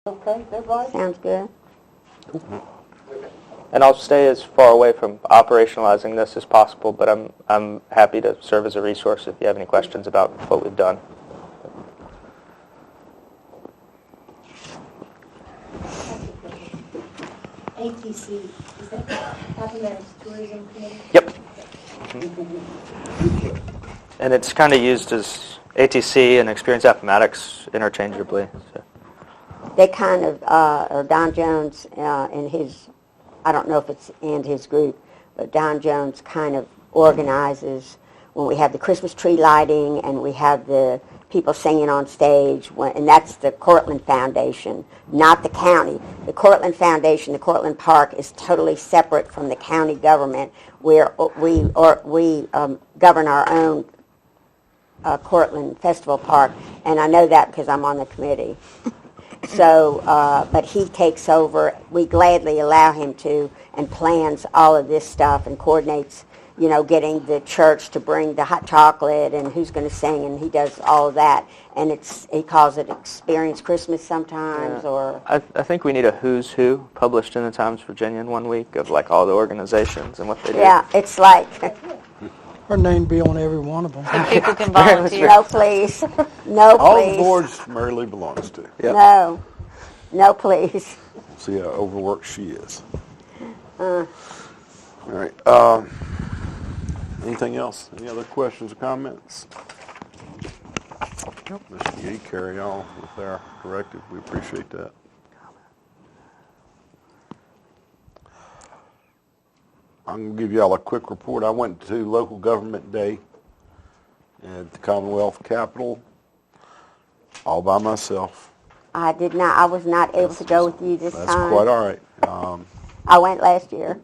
Okay, everybody? Sounds good. And I'll stay as far away from operationalizing this as possible, but I'm happy to serve as a resource if you have any questions about what we've done. ATC, is that Appomattox Tourism Committee? Yep. And it's kind of used as ATC and Experience Appomattox interchangeably. So. They kind of, or Don Jones and his, I don't know if it's and his group, but Don Jones kind of organizes when we have the Christmas tree lighting and we have the people singing on stage, and that's the Cortland Foundation, not the county. The Cortland Foundation, the Cortland Park, is totally separate from the county government, where we govern our own Cortland Festival Park, and I know that because I'm on the committee. So, but he takes over. We gladly allow him to, and plans all of this stuff and coordinates, you know, getting the church to bring the hot chocolate and who's going to sing, and he does all of that. And he calls it Experience Christmas sometimes, or... I think we need a who's who published in the Times-Virginia in 1 week of like all the organizations and what they do. Yeah, it's like... Her name be on every one of them. So people can volunteer. No, please. No, please. All the boards Mary Lee belongs to. Yep. No. No, please. See how overworked she is. All right. Anything else? Any other questions or comments? Nope. Mr. Yee, carry on with our directive. We appreciate that. I'm going to give you all a quick report. I went to Local Government Day at the Commonwealth Capitol all by myself. I did not. I was not able to go with you this time. That's quite all right. I went last year.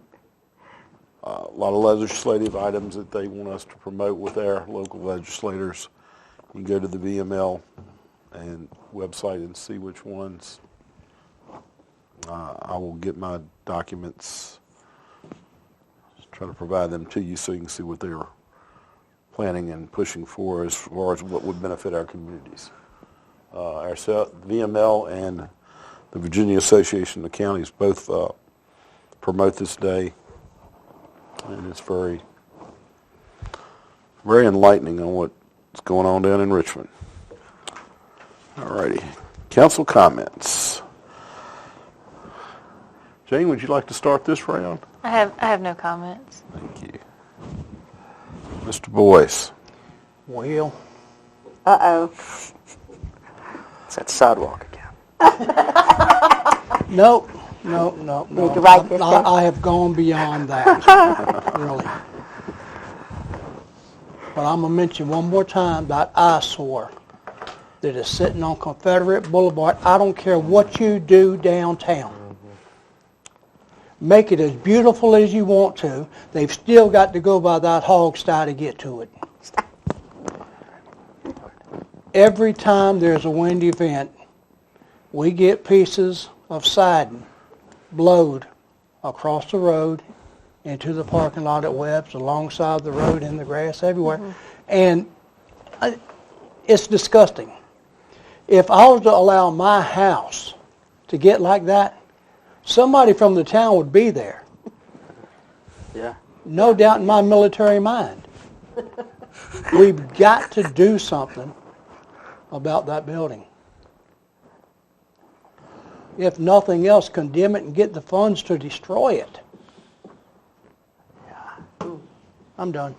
A lot of legislative items that they want us to promote with our local legislators. You can go to the VML and website and see which ones. I will get my documents, try to provide them to you so you can see what they're planning and pushing for as far as what would benefit our communities. Our VML and the Virginia Association of Counties both promote this day, and it's very, very enlightening on what's going on down in Richmond. All righty. Council comments. Jane, would you like to start this round? I have no comments. Thank you. Mr. Boyce. Well, Uh-oh. It's that sidewalk again. no. Need to write this down. I have gone beyond that, really. But I'm going to mention one more time that eyesore that is sitting on Confederate Boulevard. I don't care what you do downtown. Make it as beautiful as you want to. They've still got to go by that hog style to get to it. Every time there's a wind event, we get pieces of siding blowed across the road into the parking lot at Webb's, alongside the road, in the grass, everywhere. Mm-hmm. And it's disgusting. If I was to allow my house to get like that, somebody from the town would be there. Yeah. No doubt in my military mind. We've got to do something about that building. If nothing else, condemn it and get the funds to destroy it. I'm done.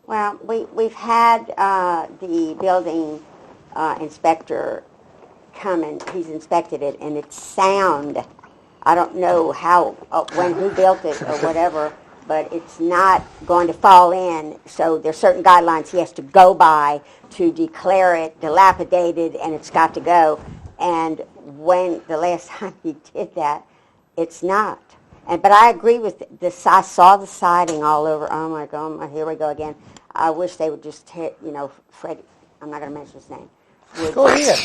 Well, we've had the building inspector come and he's inspected it, and it's sound. I don't know how, who built it or whatever, but it's not going to fall in. So there's certain guidelines he has to go by to declare it dilapidated, and it's got to go. And when the last time he did that, it's not. But I agree with this. I saw the siding all over. Oh my God! Here we go again. I wish they would just tear. Freddie. I'm not going to mention his name. Go ahead.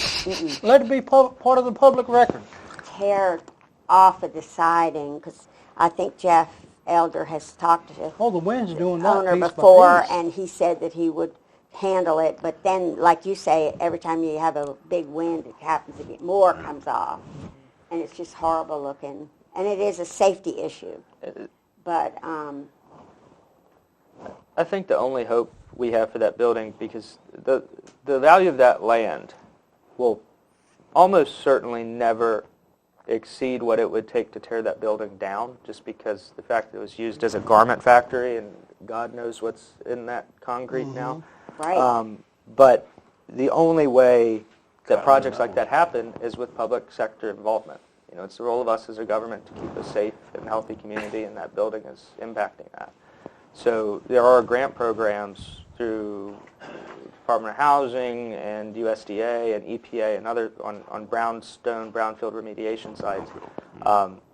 Let it be part of the public record. Tear off of the siding, because I think Jeff Elder has talked to the wind's doing the that owner piece before, by piece. and he said that he would handle it. But then, like you say, every time you have a big wind, it happens again. More comes off. and it's just horrible looking. And it is a safety issue. But I think the only hope we have for that building, because the value of that land will almost certainly never exceed what it would take to tear that building down, just because the fact that it was used as a garment factory, and God knows what's in that concrete now. right. But the only way that projects like that happen is with public sector involvement. You know, it's the role of us as a government to keep a safe and healthy community, and that building is impacting that. So there are grant programs through Department of Housing and USDA and EPA and other on brownstone, brownfield remediation sites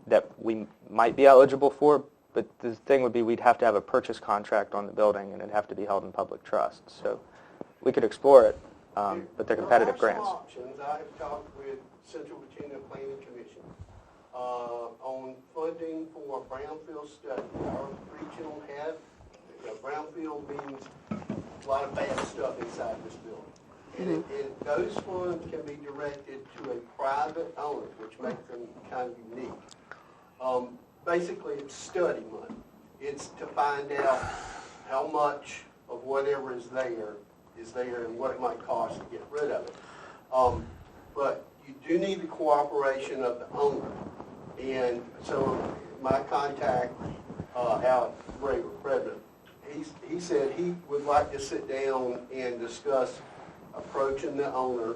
that we might be eligible for, but the thing would be we'd have to have a purchase contract on the building, and it'd have to be held in public trust. So we could explore it, but they're competitive grants. There are some options. I have talked with Central Virginia Planning Commission on funding for a brownfield study. Our regional had, brownfield means a lot of bad stuff inside this building. And those funds can be directed to a private owner, which makes them kind of unique. Basically, it's study money. It's to find out how much of whatever is there and what it might cost to get rid of it. But you do need the cooperation of the owner. And so my contact, Alex Braver, president, he said he would like to sit down and discuss approaching the owner,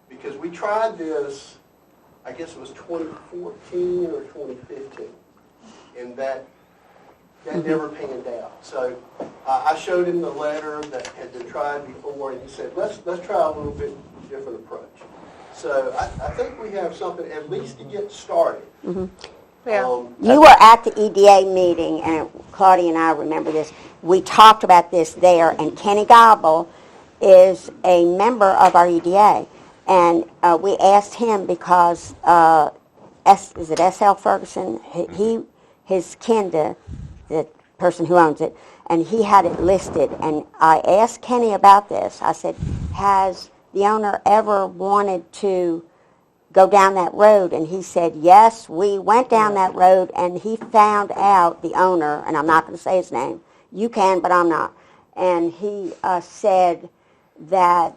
because we tried this, I guess it was 2014 or 2015, and that never panned out. So I showed him the letter that had been tried before, and he said, let's try a little bit different approach. So I think we have something at least to get started. Yeah. You were at the EDA meeting, and Claudia and I remember this. We talked about this there, and Kenny Gobble is a member of our EDA. And we asked him because, is it S.L. Ferguson? His Kenda, the person who owns it, and he had it listed. And I asked Kenny about this. I said, has the owner ever wanted to go down that road? And he said, yes, we went down that road, and he found out, the owner, and I'm not going to say his name. You can, but I'm not. And he said that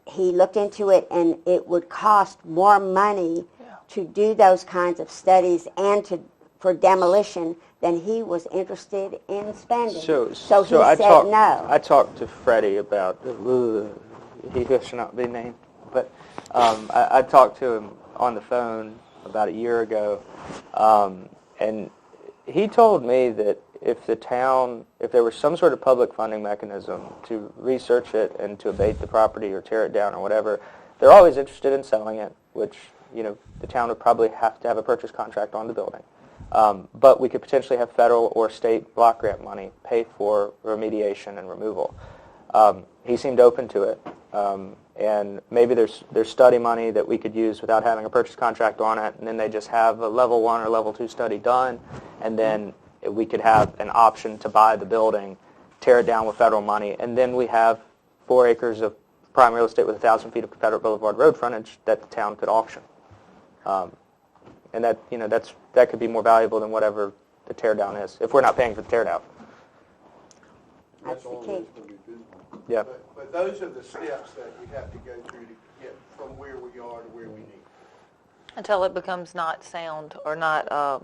he looked into it, and it would cost more money to do those kinds of studies and for demolition than he was interested in spending. So he said no. I talked to Freddie about, he should not be named, but I talked to him on the phone about a year ago, and he told me that if there was some sort of public funding mechanism to research it and to abate the property or tear it down or whatever, they're always interested in selling it, which, the town would probably have to have a purchase contract on the building. But we could potentially have federal or state block grant money pay for remediation and removal. He seemed open to it, and maybe there's study money that we could use without having a purchase contract on it, and then they just have a level 1 or level 2 study done, and then we could have an option to buy the building, tear it down with federal money, and then we have 4 acres of prime real estate with 1,000 feet of Confederate Boulevard road frontage that the town could auction. And that could be more valuable than whatever the tear down is, if we're not paying for the tear down. That's the key. Going to be visible. Yeah. But those are the steps that we have to go through to get from where we are to where we need. Until it becomes not sound or not,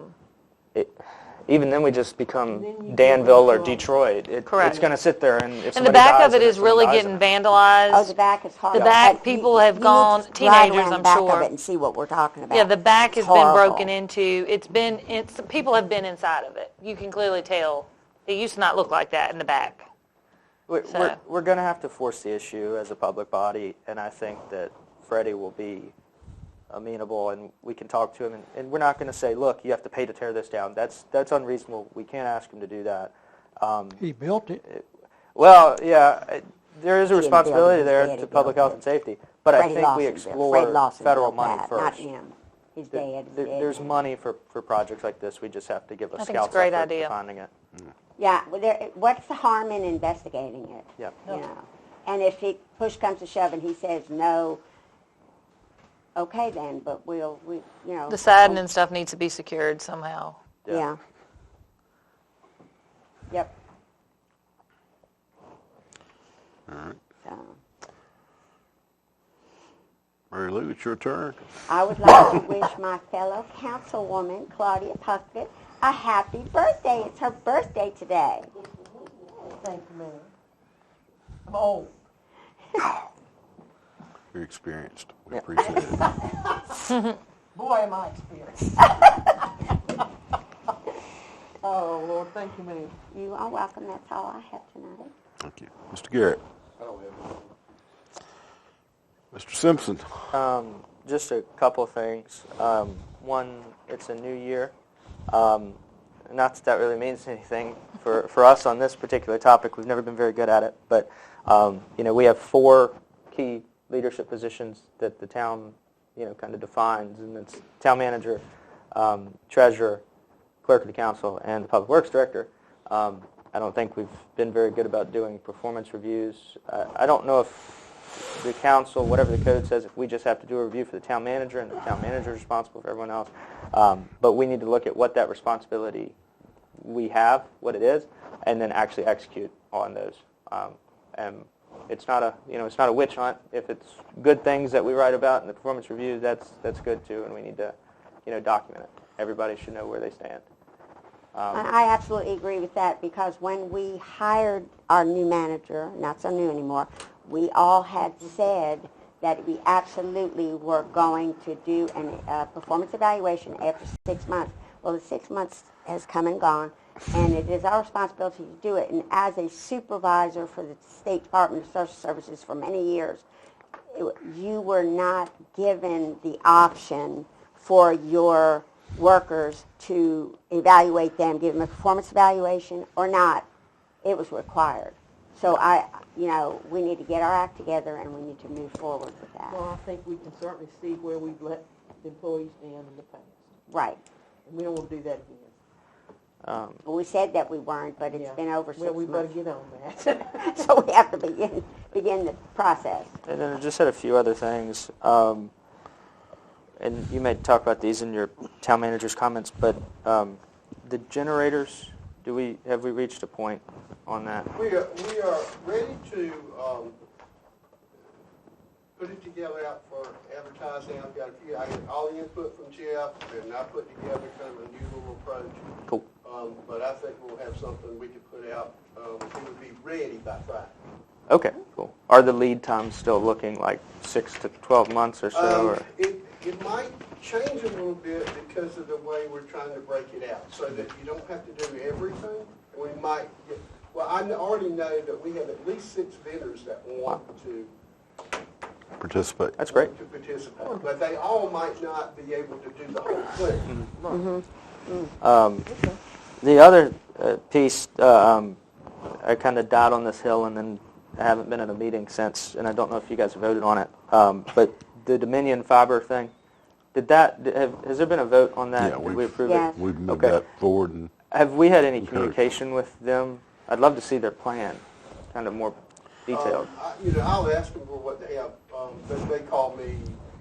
Even then, we just become Danville or Detroit. Correct. It's going to sit there, and if and the somebody back dies of it in is really someone dies getting in it. vandalized. Oh, the back is horrible. The back, But people you have need gone, to ride teenagers, around the I'm back sure. of it and see what we're talking about. Yeah, the back has It's been horrible. broken into. People have been inside of it. You can clearly tell. It used to not look like that in the back. We're So- going to have to force the issue as a public body, and I think that Freddie will be amenable, and we can talk to him, and we're not going to say, look, you have to pay to tear this down. That's unreasonable. We can't ask him to do that. He built it. Well, yeah, there is a He didn't build responsibility it, his there daddy to public built health it. and safety, but I Freddie think we Lawson built- explore Fred Lawson federal built money that, first. Not him. His dad. There's money for projects like this. We just have to give a I think it's a scout's great effort idea. to finding it. Yeah, what's the harm in investigating it? Yeah. And if push comes to shove and he says no, okay then, but we, you know. The siding and stuff needs to be secured somehow. Yeah. Yep. All right. So, Mary Lou, it's your turn. I would like to wish my fellow councilwoman, Claudia Puckett, a happy birthday. It's her birthday today. Thank you, Mayor. I'm old. You're experienced. We Yep. appreciate it. Boy, am I experienced. Oh, Lord, thank you, Mayor. You are welcome. That's all I have tonight. Thank you. Mr. Garrett. I don't have any. Mr. Simpson. Just a couple things. One, it's a new year. Not that really means anything for us on this particular topic. We've never been very good at it. But, we have 4 key leadership positions that the town, kind of defines. And it's town manager, treasurer, clerk of the council, and the public works director. I don't think we've been very good about doing performance reviews. I don't know if the council, whatever the code says, if we just have to do a review for the town manager and the town manager is responsible for everyone else. But we need to look at what that responsibility we have, what it is, and then actually execute on those. And it's not a witch hunt. If it's good things that we write about in the performance review, that's good too, and we need to document it. Everybody should know where they stand. I absolutely agree with that, because when we hired our new manager, not so new anymore, we all had said that we absolutely were going to do a performance evaluation after 6 months. Well, the 6 months has come and gone, and it is our responsibility to do it. And as a supervisor for the State Department of Social Services for many years, you were not given the option for your workers to evaluate them, give them a performance evaluation or not. It was required. So we need to get our act together, and we need to move forward with that. Well, I think we can certainly see where we've let employees down in the past. Right. And we don't want to do that again. Well, we said that we weren't, but it's been over 6 Well, we better months. get on that. So we have to begin the process. And then I just had a few other things. And you may talk about these in your town manager's comments, but the generators, have we reached a point on that? We are ready to put it together out for advertising. I got all the input from Jeff, and I put together kind of a new little approach. Cool. But I think we'll have something we could put out. It would be ready by Friday. Okay, cool. Are the lead times still looking like 6 to 12 months or so? Or? It might change a little bit because of the way we're trying to break it out, so that you don't have to do everything. We might get, well, I already know that we have at least 6 vendors that want to Participate. That's great. to participate, but they all might not be able to do the whole thing. The other piece, I kind of died on this hill, and then I haven't been at a meeting since, and I don't know if you guys voted on it, but the Dominion Fiber thing, has there been a vote on that? Yeah, Did we approve Yes. it? We've moved Okay. that forward. And Have we had any Encouraged. communication with them? I'd love to see their plan, kind of more detailed. I'll ask them for what they have. They called me,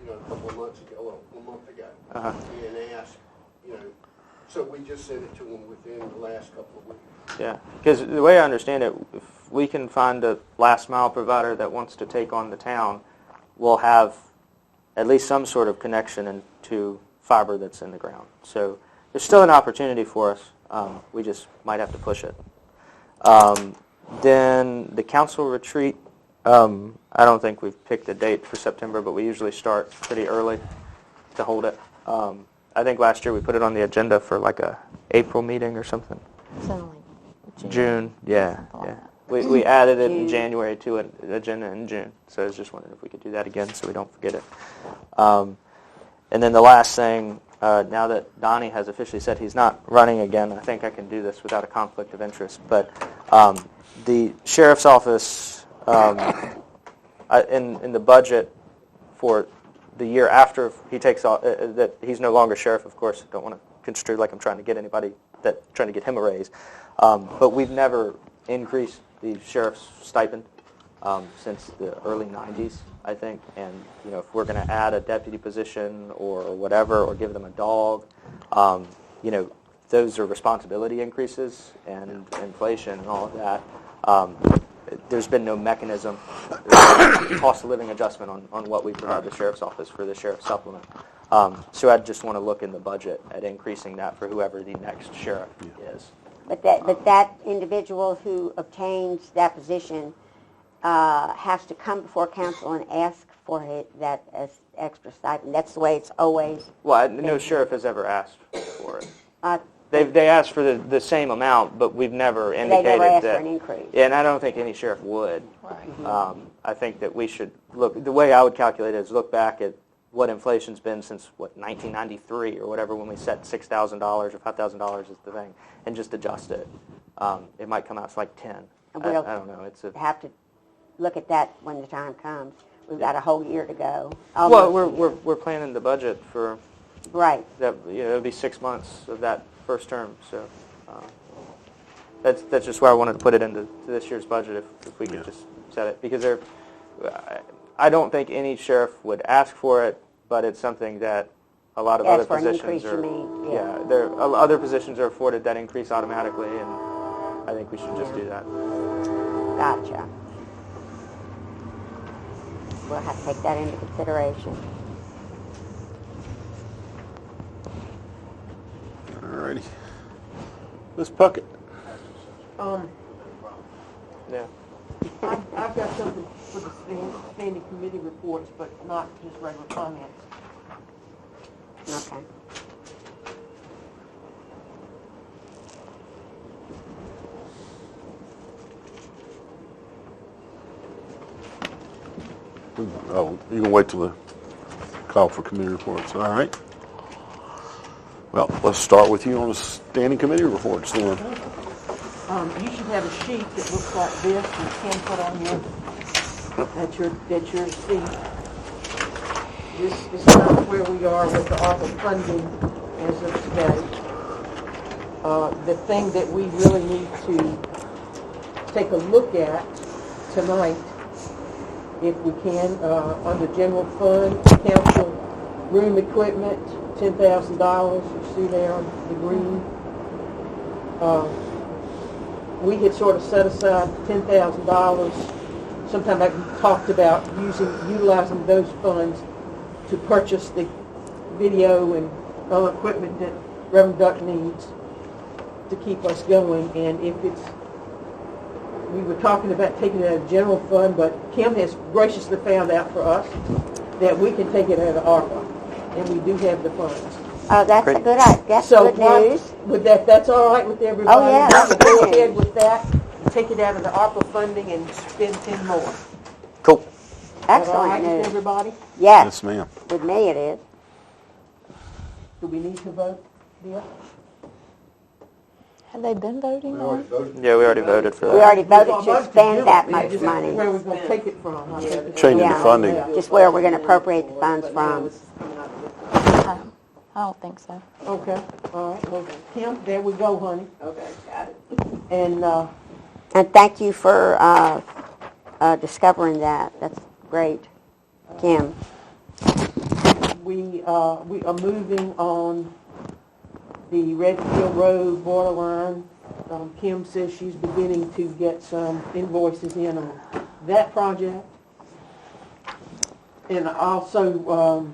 a couple of months ago, well, a month ago, and asked, so we just sent it to them within the last couple of weeks. Yeah, because the way I understand it, if we can find a last mile provider that wants to take on the town, we'll have at least some sort of connection into fiber that's in the ground. So there's still an opportunity for us. We just might have to push it. Then the council retreat, I don't think we've picked a date for September, but we usually start pretty early to hold it. I think last year we put it on the agenda for like a April meeting or something. June, yeah. We added it in January to an agenda in June, so I was just wondering if we could do that again so we don't forget it. And then the last thing, now that Donnie has officially said he's not running again, I think I can do this without a conflict of interest, but the sheriff's office, in the budget for the year after he takes off, that he's no longer sheriff, of course, I don't want to construe like I'm trying to get him a raise, but we've never increased the sheriff's stipend since the early 90s, I think. And, if we're going to add a deputy position or whatever, or give them a dog, those are responsibility increases and inflation and all of that. There's been no mechanism, cost of living adjustment on what we provide the sheriff's office for the sheriff's supplement. So I'd just want to look in the budget at increasing that for whoever the next sheriff is. But that individual who obtains that position has to come before council and ask for that as extra stipend. That's the way it's always. Well, no sheriff has ever asked for it. Uh, They asked for the same amount, but we've never They indicated never asked that. for an increase. And I don't think any sheriff would. Right. I think that we should look. The way I would calculate it is look back at what inflation's been since 1993 or whatever, when we set $6,000 or $5,000 is the thing, and just adjust it. It might come out to like 10. And I we'll don't know. have to look at that when the time comes. We've got a whole year to go. Well, Almost. we're planning the budget for Right. that. It'll be 6 months of that first term. So that's just why I wanted to put it into this year's budget if we could just set it, because I don't think any sheriff would ask for it, but it's something that a lot of Ask other for an positions increase, are. you mean, yeah. Other positions are afforded that increase automatically, and I think we should just do that. Gotcha. We'll have to take that into consideration. All righty. Ms. Puckett. Yeah. I've got something for the standing committee reports, but not just regular comments. Okay. Oh, you can wait till the call for committee reports. All right. Well, let's start with you on the standing committee reports then. You should have a sheet that looks like this that Ken put on your seat. This is kind of where we are with the ARPA funding as of today. The thing that we really need to take a look at tonight, if we can, under general fund, council room equipment, $10,000, you see there on the green. We had sort of set aside $10,000. Sometime back we talked about utilizing those funds to purchase the video and other equipment that Reverend Duck needs to keep us going. And if we were talking about taking it out of general fund, but Kim has graciously found out for us that we can take it out of ARPA, and we do have the funds. Oh, that's Great. a good idea. That's So good news. with that's all right with everybody? Oh, yeah, We that's can go good. ahead with that, take it out of the ARPA funding and spend 10 more. Cool. Is that all Excellent right with news. everybody? Yes, Yes, ma'am. with me it is. Do we need to vote, dear? Have they been voting on? Yeah, we already voted for that. We already voted to do expand it. that much Just money. Where we're going to take it from. I think it's- Changing the Yeah. funding. Just where we're going to appropriate the funds from. I don't think so. Okay, all right, well, Kim, there we go, honey. Okay, got it. And, And thank you for discovering that. That's great, Kim. we are moving on the Redfield Road borderline. Kim says she's beginning to get some invoices in on that project. And also,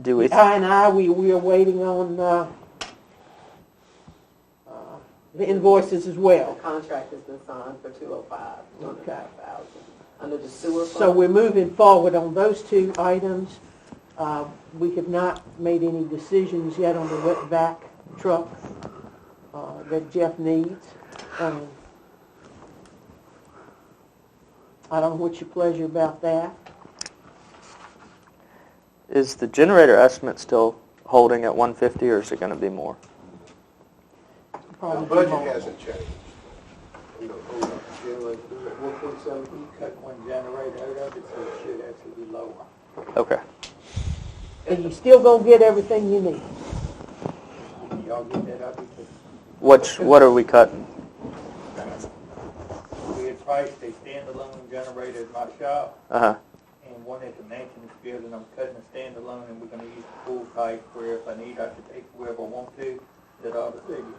Do we? we are waiting on the invoices as well. The contract has been signed for 205, Okay. 205,000. Under the sewer fund. So we're moving forward on those two items. We have not made any decisions yet on the wet vac truck that Jeff needs. I don't know what's your pleasure about that. Is the generator estimate still holding at 150, or is it going to be more? The Probably budget more. hasn't changed. You know, hold on, January, 1.7. You cut one generator out of it, so it should actually be lower. Okay. And you still gonna get everything you need. Y'all get that up? What are we cutting? We had priced a standalone generator at my shop, Uh-huh. and one at the maintenance building. I'm cutting a standalone, and we're gonna use the full pipe where if I need, I can take wherever I want to, that ought to save you.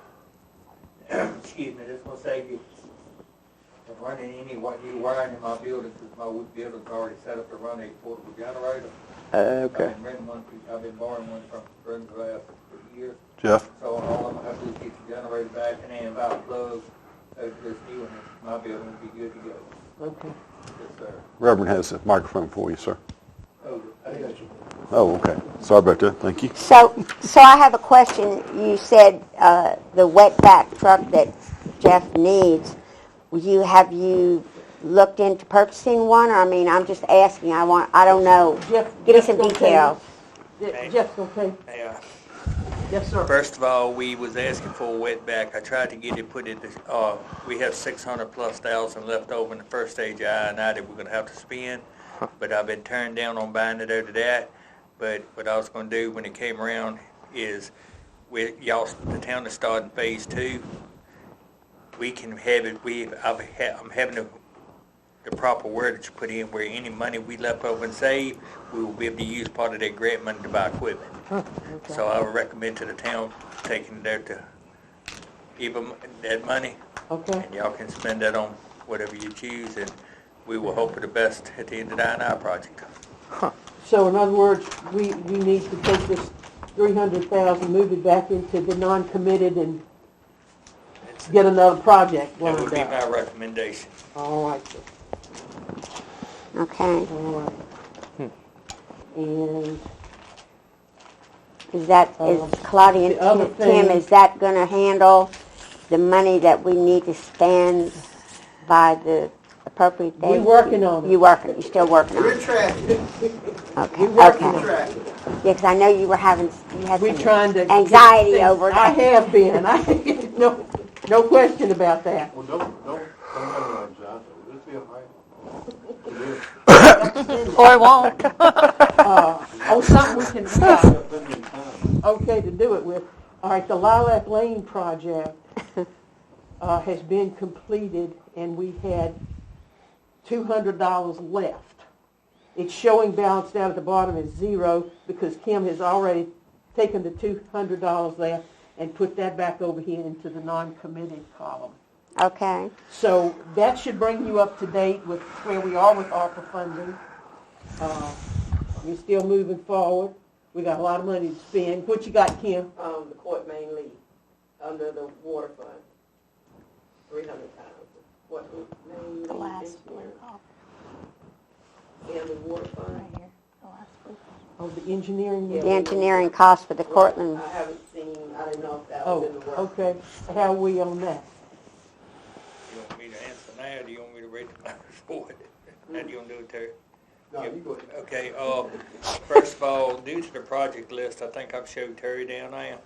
Excuse me, this gonna save you from running any new wiring in my building, because my wood building's already set up to run a portable generator. Okay. I've been borrowing one from friends the last years. Jeff? So all I'm gonna have to do is get the generator back and then about plug this new one, and my building will be good to go. Okay. Yes, sir. Reverend has a microphone for you, sir. Oh, I got you. Oh, okay. Sorry about that. Thank you. So I have a question. You said the wetback truck that Jeff needs. Have you looked into purchasing one? Or, I mean, I'm just asking. I don't know. Give me some details. Jeff's okay. Yeah. Yes, sir. First of all, we was asking for a wetback. I tried to get it put in the, we have 600,000+ left over in the first stage of I&I that we're gonna have to spend, but I've been turned down on buying it out of that. But what I was gonna do when it came around is, the town is starting phase 2. We can have it, I'm having the proper wordage put in where any money we left over and save, we will be able to use part of that grant money to buy equipment. So I would recommend to the town taking there to give them that money, Okay. and y'all can spend that on whatever you choose, and we will hope for the best at the end of the I&I project. So in other words, we need to take this 300,000, move it back into the non-committed and get another project That would lined be up. my recommendation. All right, sir. Okay. All right. And Is Claudia the other and Tim, thing- is that going to handle the money that we need to spend by the appropriate date? we're working on it. You're still working on We're it? tracking. Okay. We're working Okay. on it. Tracking. Yeah, because I know you had We're some trying to anxiety get things- over I that. have been. No question about that. Well, don't go around, Johnson. It'll be all right. Or it won't. Something we can, okay to do it with. All right, the Lilac Lane project has been completed, and we had $200 left. It's showing balanced out at the bottom as zero because Kim has already taken the $200 left and put that back over here into the non-committed column. Okay. So that should bring you up to date with where we are with ARPA funding. We're still moving forward. We got a lot of money to spend. What you got, Kim? The court main lead, under the water fund, 300,000. What main lead? The last engineer? one. And the water fund? Right here. The last one. Oh, the engineering? Yeah. The engineering cost for the Cortland. I haven't seen, I didn't know if that was Oh, in the work. okay. How are we on that? You want me to answer now, or do you want me to read the numbers for it? How do you want to do it, Terry? No, you go ahead. Okay, first of all, due to the project list, I think I've showed Terry down there.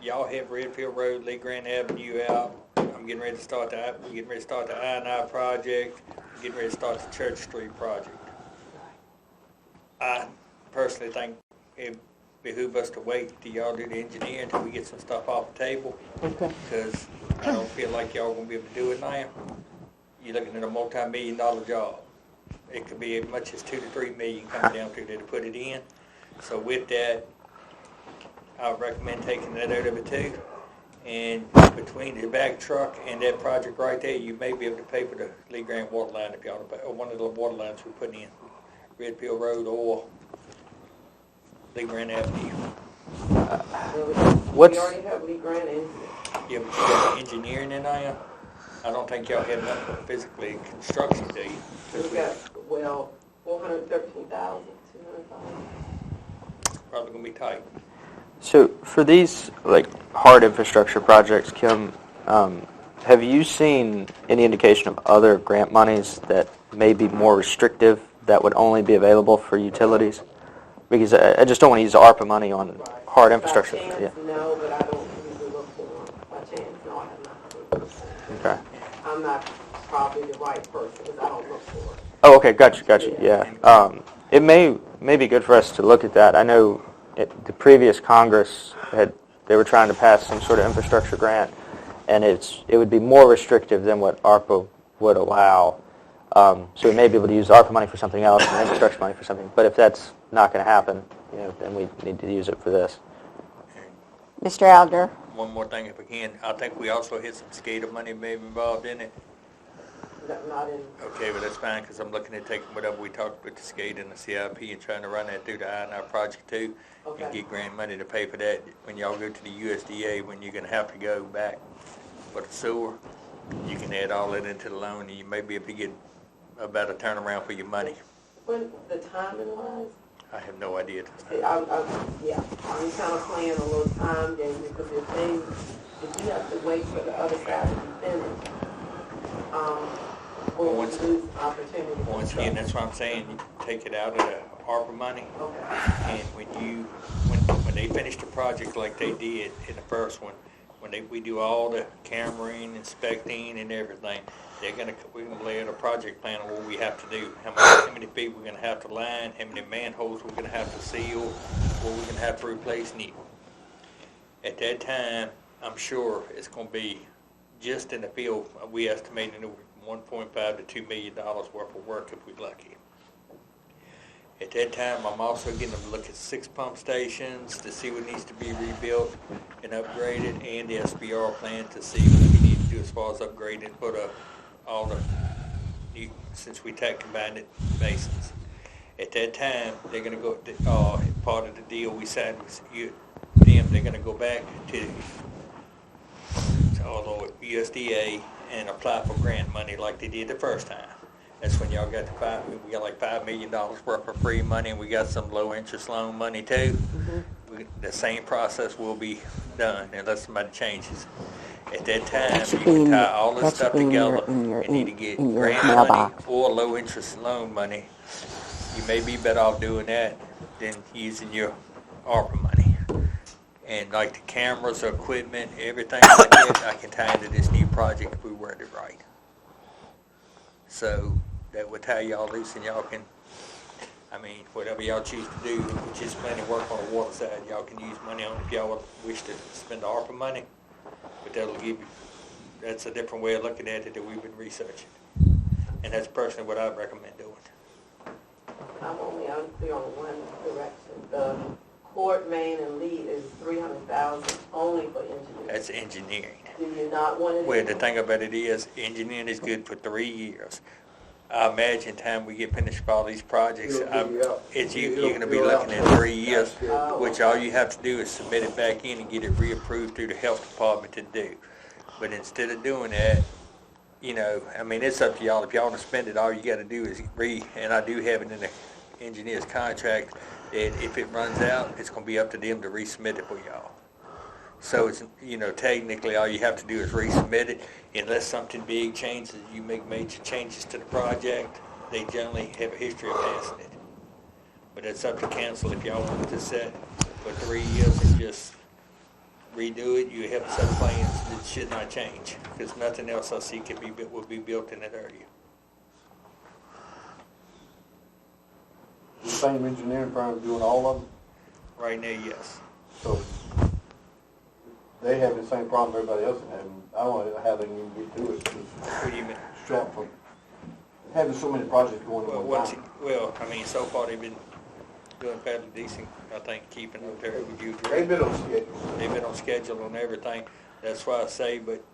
Y'all have Redfield Road, Lee Grant Avenue out. I'm getting ready to start the I&I project. I'm getting ready to start the Church Street project. I personally think it behoove us to wait till y'all do the engineering until we get some stuff off the table, Okay. because I don't feel like y'all gonna be able to do it now. You're looking at a multi-million-dollar job. It could be as much as $2 to $3 million coming down to there to put it in. So with that, I would recommend taking that out of it too. And between the back truck and that project right there, you may be able to pay for the Lee Grant water line if y'all, or one of the water lines we're putting in, Redfield Road or Lee Grant Avenue. What's- We already have Lee Grant in. Yeah, but you got engineering in there. I don't think y'all have nothing physically in construction, do you? We got, 413,000, 200,000. Probably gonna be tight. So for these hard infrastructure projects, Kim, have you seen any indication of other grant monies that may be more restrictive that would only be available for utilities? Because I just don't want to use ARPA money on hard infrastructure. By chance, Yeah. no, but I don't usually look for them. By chance, no, I have not. Okay. I'm not probably the right person because I don't look for it. Oh, okay. Gotcha. Yeah. It may be good for us to look at that. I know the previous Congress they were trying to pass some sort of infrastructure grant, and it would be more restrictive than what ARPA would allow. So we may be able to use ARPA money for something else and infrastructure money for something. But if that's not going to happen, then we need to use it for this. Mr. Alger? One more thing if we can. I think we also hit some SCADA money maybe involved in it. Not in, Okay, but that's fine, because I'm looking at taking whatever we talked with the SCADA and the CIP and trying to run that through the I&R project too, and Okay. get grant money to pay for that. When y'all go to the USDA, when you're gonna have to go back for the sewer, you can add all that into the loan, and you may be able to get a better turnaround for your money. when, the timing wise, I have no idea. yeah, I'm kind of playing a little time game because if you have to wait for the other side to be finished, or you lose opportunity. Once again, that's what I'm saying, you take it out of the ARPA money, Okay. and when they finish the project like they did in the first one, when we do all the cameraing, inspecting, and everything, we're gonna lay out a project plan on what we have to do, how many feet we're gonna have to line, how many manholes we're gonna have to seal, what we're gonna have to replace new. At that time, I'm sure it's gonna be just in the field. We estimated over 1.5 to $2 million worth of work if we're lucky. At that time, I'm also getting them to look at 6 pump stations to see what needs to be rebuilt and upgraded, and the SBR plan to see what we need to do as far as upgrading for all the new, since we combined it, basins. At that time, they're going to go, part of the deal we signed with them, they're going to go back to USDA and apply for grant money like they did the first time. That's when y'all got we got like $5 million worth of free money, and we got some low interest loan money too. The same process will be done unless somebody changes. At that time, you can tie all this stuff together and either get grant money or low interest loan money. You may be better off doing that than using your ARPA money. And like the cameras, equipment, everything like that, I can tie into this new project if we word it right. So that would tie y'all loose, and y'all can, whatever y'all choose to do, which is plenty of work on the water side, y'all can use money on if y'all wish to spend the ARPA money. But that's a different way of looking at it that we've been researching. And that's personally what I'd recommend doing. I'm only unclear on one direction. The court main and lead is $300,000 only for engineering. That's engineering. Do you not want to? Well, the thing about it is, engineering is good for 3 years. I imagine time we get finished with all these projects, you're going to be looking at 3 years, which all you have to do is submit it back in and get it reapproved through the health department to do. But instead of doing that, it's up to y'all. If y'all want to spend it, all you got to do is and I do have it in the engineer's contract, that if it runs out, it's going to be up to them to resubmit it for y'all. So it's, technically all you have to do is resubmit it. Unless something big changes, you make major changes to the project, they generally have a history of passing it. But it's up to council if y'all want to set for 3 years and just redo it. You have a set of plans that should not change, because nothing else I see will be built in that area. The same engineering firm doing all of them? Right now, yes. So they have the same problem everybody else is having. I don't know how they can get through it. What do you mean? Strapped for having so many projects going at one time. So far they've been doing fairly decent, I think, keeping up there with you. They've been on schedule. They've been on schedule on everything. That's why I say, but,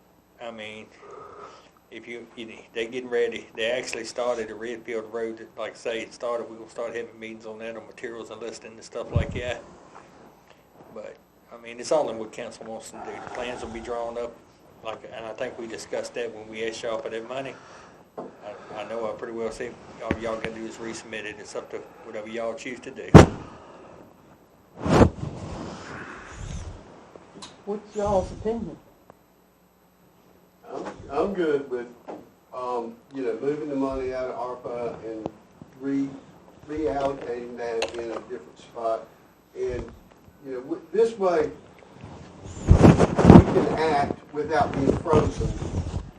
if they're getting ready. They actually started a Redfield Road, like I say, we're going to start having meetings on that, on materials and listing and stuff like that. But, it's all in what council wants to do. The plans will be drawn up, and I think we discussed that when we asked y'all for that money. I know I pretty well said all y'all got to do is resubmit it. It's up to whatever y'all choose to do. What's y'all's opinion? I'm good with, moving the money out of ARPA and reallocating that in a different spot. And, this way, we can act without being frozen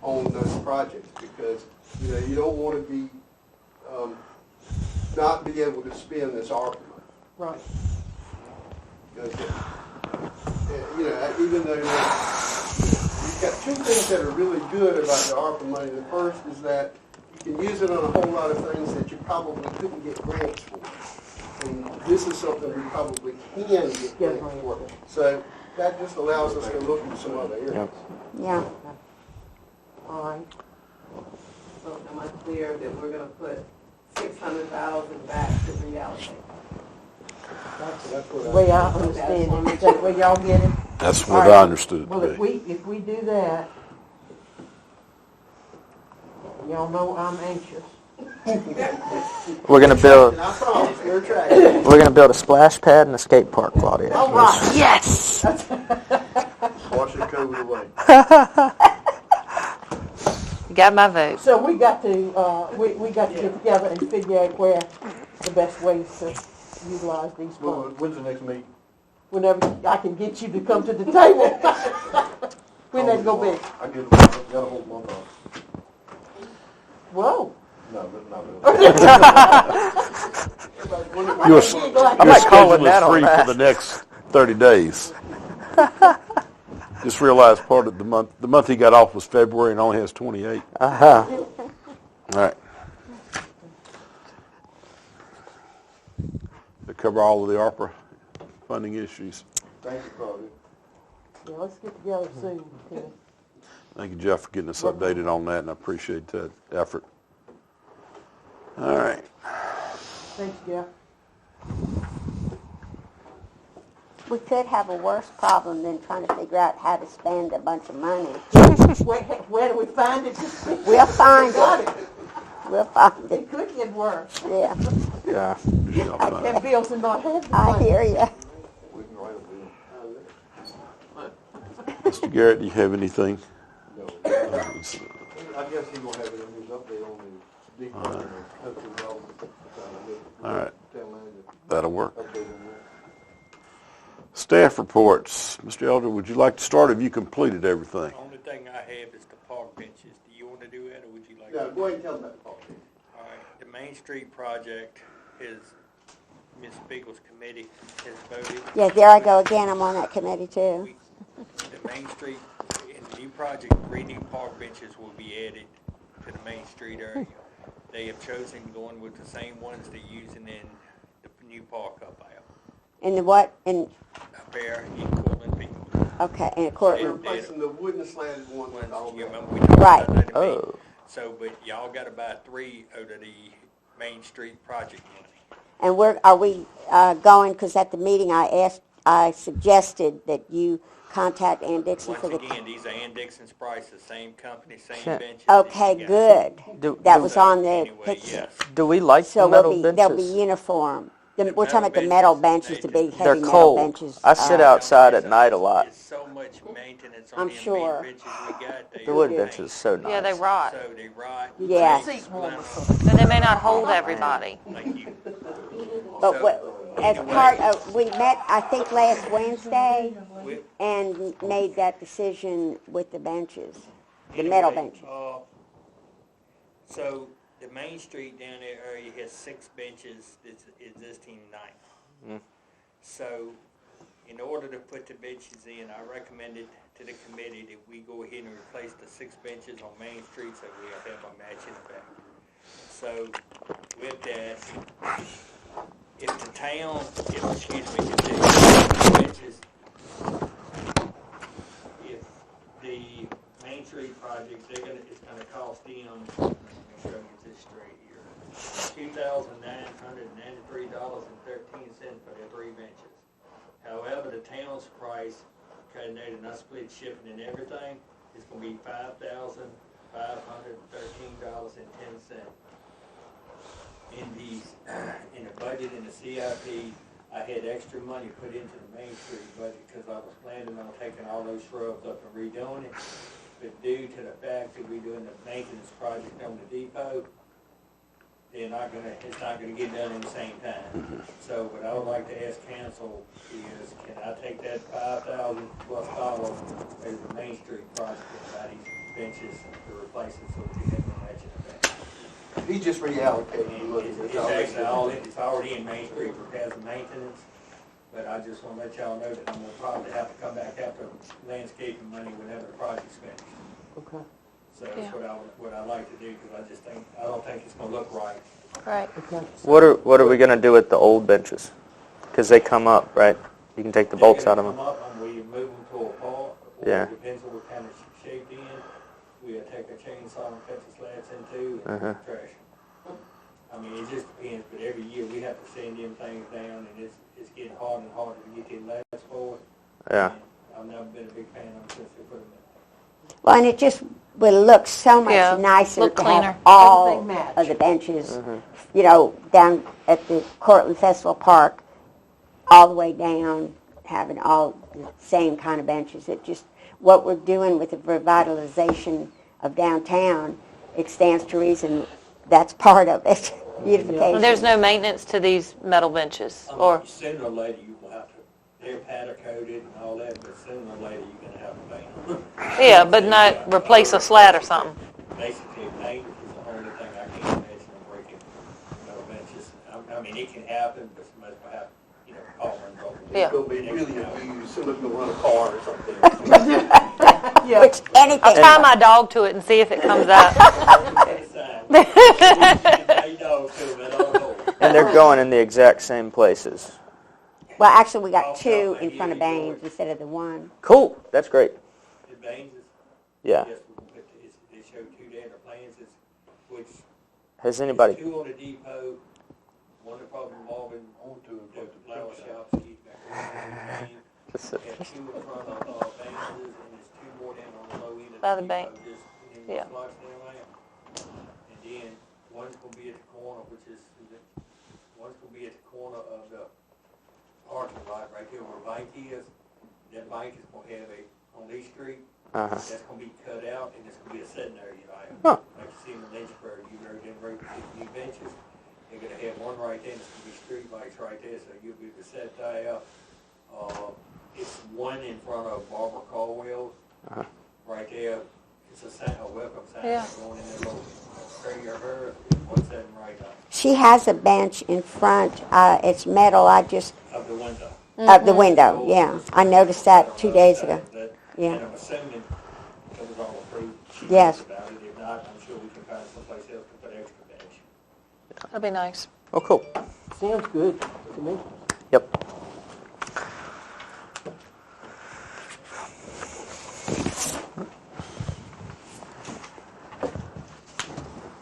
on those projects, because, you don't want to be, not be able to spend this ARPA money. Right. Because, even though you got two things that are really good about the ARPA money. The first is that you can use it on a whole lot of things that you probably couldn't get grants for. And this is something we probably can get grants for. So that just allows us to look at some other areas. Yeah. All right. So am I clear that we're gonna put 600,000 back to reallocate? That's what The way I understand it, is that the way y'all get it? That's All what right. I understood it Well, to be. if we do that, y'all know I'm anxious. We're gonna build. And I promise, we're tracking. We're gonna build a splash pad and a skate park, Claudia. All right. Yes. Wash your COVID away. You got my vote. So we got to, we got to get together and figure out where the best ways to utilize these Well, funds. when's the next meeting? Whenever I can get you to come to the table. When that go big? I got a whole month off. Whoa. No, not really. Your might call schedule it that is on free for that. the next 30 days. Just realized part of the month he got off was February and only has 28. Uh-huh. All right. To cover all of the ARPA funding issues. Thank you, Claudia. Yeah, let's get together soon. Okay. Thank you, Jeff, for getting us updated on that, and I appreciate that effort. All right. Thanks, Jeff. We could have a worse problem than trying to figure out how to spend a bunch of money. Where do we find it? We'll find Got it. We'll find it. It could get worse. Yeah, Yeah. Michelle, I fine. can bills and not have the I money. hear you. We can write a bill. Mr. Garrett, do you have anything? No. I guess he's gonna have it in his update on the depot and the coastal development. All right. Town manager That'll work. update on that. Staff reports. Mr. Elder, would you like to start? Have you completed everything? The only thing I have is the park benches. Do you want to do that, or would you like Yeah, to? go ahead and tell them about the policy. All right, the Main Street project is, Ms. Spiegel's committee has voted. Yeah, there I go again. I'm on that committee too. The Main Street, in the new project, 3 new park benches will be added to the Main Street area. They have chosen going with the same ones they're using in the new park up there. In the what? In, Up there in Cortland Peak. okay, in a They're courtroom. replacing the wooden slatted ones with all You that. remember we talked Right. about that in May? Oh. So, but y'all gotta buy 3 out of the Main Street project money. And are we going, because at the meeting I suggested that you contact Ann Dixon Once for the... again, these are Ann Dixon's prices, same company, same Sure. benches. Okay, that you got. good. That was on the Anyway, picture. yes. Do we like So the metal they'll be benches? uniform. The We're talking about the metal benches, the big They're heavy metal cold. benches. I sit uh, outside at night a lot. It's so much maintenance I'm on them sure. benches we got. They The wood are bench is so nice. Yeah, they rot. So they rot. Yeah. they Seat warmers. splinter. And they may not hold everybody. Thank you. But So, what, as anyway. part of, we met, I think, last Wednesday We- and made that decision with the benches, the metal Anyway, benches. So the Main Street down there area has 6 benches, that's existing 9. So in order to put the benches in, I recommended to the committee that we go ahead and replace the 6 benches on Main Street so we'll have a matching effect. So with that, if the town, if the benches, if the Main Street project, it's gonna cost them, let me show you this straight here, $2,993.13 for their 3 benches. However, the town's price, coordinated and split shipping and everything, is gonna be $5,513.10. In the budget, in the CIP, I had extra money put into the Main Street budget because I was planning on taking all those shrubs up and redoing it. But due to the fact that we're doing the maintenance project on the depot, it's not gonna get done in the same time. So what I would like to ask council is, can I take that $5,000+ as the Main Street project and buy these benches to replace it so we can have a matching effect? He just reallocated the money. It's actually it's already in Main Street for repairs and maintenance. But I just want to let y'all know that I'm going to probably have to come back after landscaping money whenever the project's finished. Okay. So that's what I like to do, because I don't think it's going to look right. Right. Okay. What are we gonna do with the old benches? Because they come up, right? You can take the bolts out of them. Come up and we move them to a part, or Yeah. it depends on what kind of shape in. We'll take a chainsaw and cut the slats into and trash them. I mean, it just depends, but every year we have to sand them things down, and it's getting harder and harder to get them lats for it. Yeah. And I've never been a big fan of them since they put them in. Well, and it just will look so much Yeah, nicer look to cleaner. have all Everything match. of the benches, you know, down at the Cortland Festival Park, all the way down, having all the same kind of benches. It just, what we're doing with the revitalization of downtown, it stands to reason that's part of it, beautification. And there's no maintenance to these metal benches, or Sooner or later you will have to, they're powder coated and all that, but sooner or later you're going to have to paint them. yeah, but not replace a slat or something. Basically, paint is the only thing I can't imagine them breaking metal benches. I mean, it can happen, but somebody's going to have, call and go. Yeah. It's gonna be really abused, somebody's gonna run a car or something. Yeah. Which anything. I'll tie my dog to it and see if it comes out. And they're going in the exact same places. Well, actually, we got two in front of Baines instead of the one. Cool. That's great. The Baines is, Yeah. yes, they show two data plans, which Has anybody? two on the depot, one probably involving the flower shops, and two in front of Baines's, and there's two more down on the low end of By the the depot, bank. just Yeah. slots down there. And then one's gonna be at the corner, one's gonna be at the corner of the parking lot right there where the bank is. That bank is gonna have on East Street, that's gonna be cut out, and it's gonna be a sitting area, Huh. like you see in Lynchburg, you rode new benches. They're gonna have one right there, and it's gonna be street lights right there, so you'll be able to set that up. It's one in front of Barbara Caldwell's, right there. It's a sign, a welcome sign, Yeah. going in there, little tree or her, one sitting right up She has a bench in front. It's metal. of the window. Of the window. Yeah, I noticed that 2 days ago. Yeah. And I'm assuming it was all approved. She Yes. knows about it. If not, I'm sure we can find someplace else to put extra bench. That'd be nice. Oh, cool. Sounds good to me. Yep.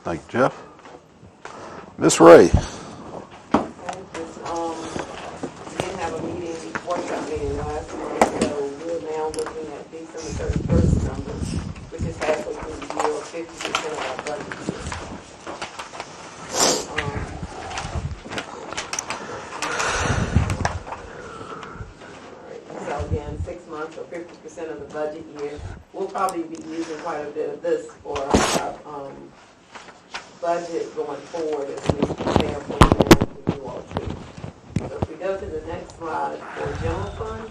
Thank you, Jeff. Miss Ray. We didn't have a meeting, workshop meeting last month, so we're now looking at December 31st numbers, which is halfway through the year, or 50% of our budget year. So again, 6 months or 50% of the budget year. We'll probably be using quite a bit of this for our budget going forward as we prepare for the end you all too. So if we go to the next slide for general fund,